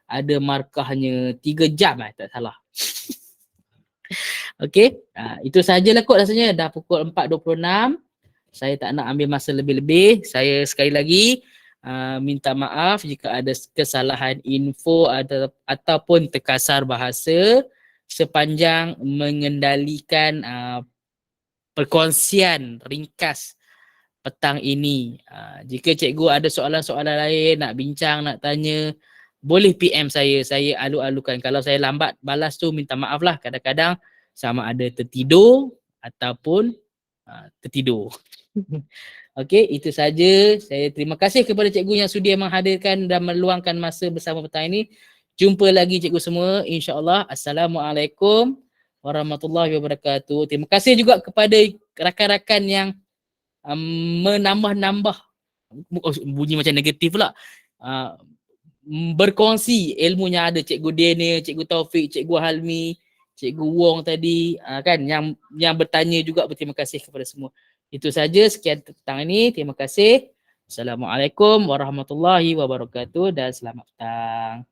ada markahnya 3 jam tak salah. Okey, itu sajalah kot rasanya, dah pukul 4.26. Saya tak nak ambil masa lebih-lebih. Saya sekali lagi minta maaf jika ada kesalahan info ataupun terkasar bahasa sepanjang mengendalikan perkongsian ringkas petang ini. Jika cikgu ada soalan-soalan lain, nak bincang, nak tanya, boleh PM saya alu-alukan. Kalau saya lambat balas tu, minta maaf lah. Kadang-kadang sama ada tertidur ataupun tertidur. Okey, itu saja. Saya terima kasih kepada cikgu yang sudi menghadirkan dan meluangkan masa bersama petang ini. Jumpa lagi cikgu semua, insya-Allah. Assalamualaikum warahmatullahi wabarakatuh. Terima kasih juga kepada rakan-rakan yang menambah-nambah, bunyi macam negatif pula, berkongsi ilmunya. Ada Cikgu Daniel, Cikgu Taufik, Cikgu Halmi, Cikgu Wong tadi kan yang bertanya juga. Berterima kasih kepada semua. Itu saja, sekian petang ini. Terima kasih. Assalamualaikum warahmatullahi wabarakatuh dan selamat petang.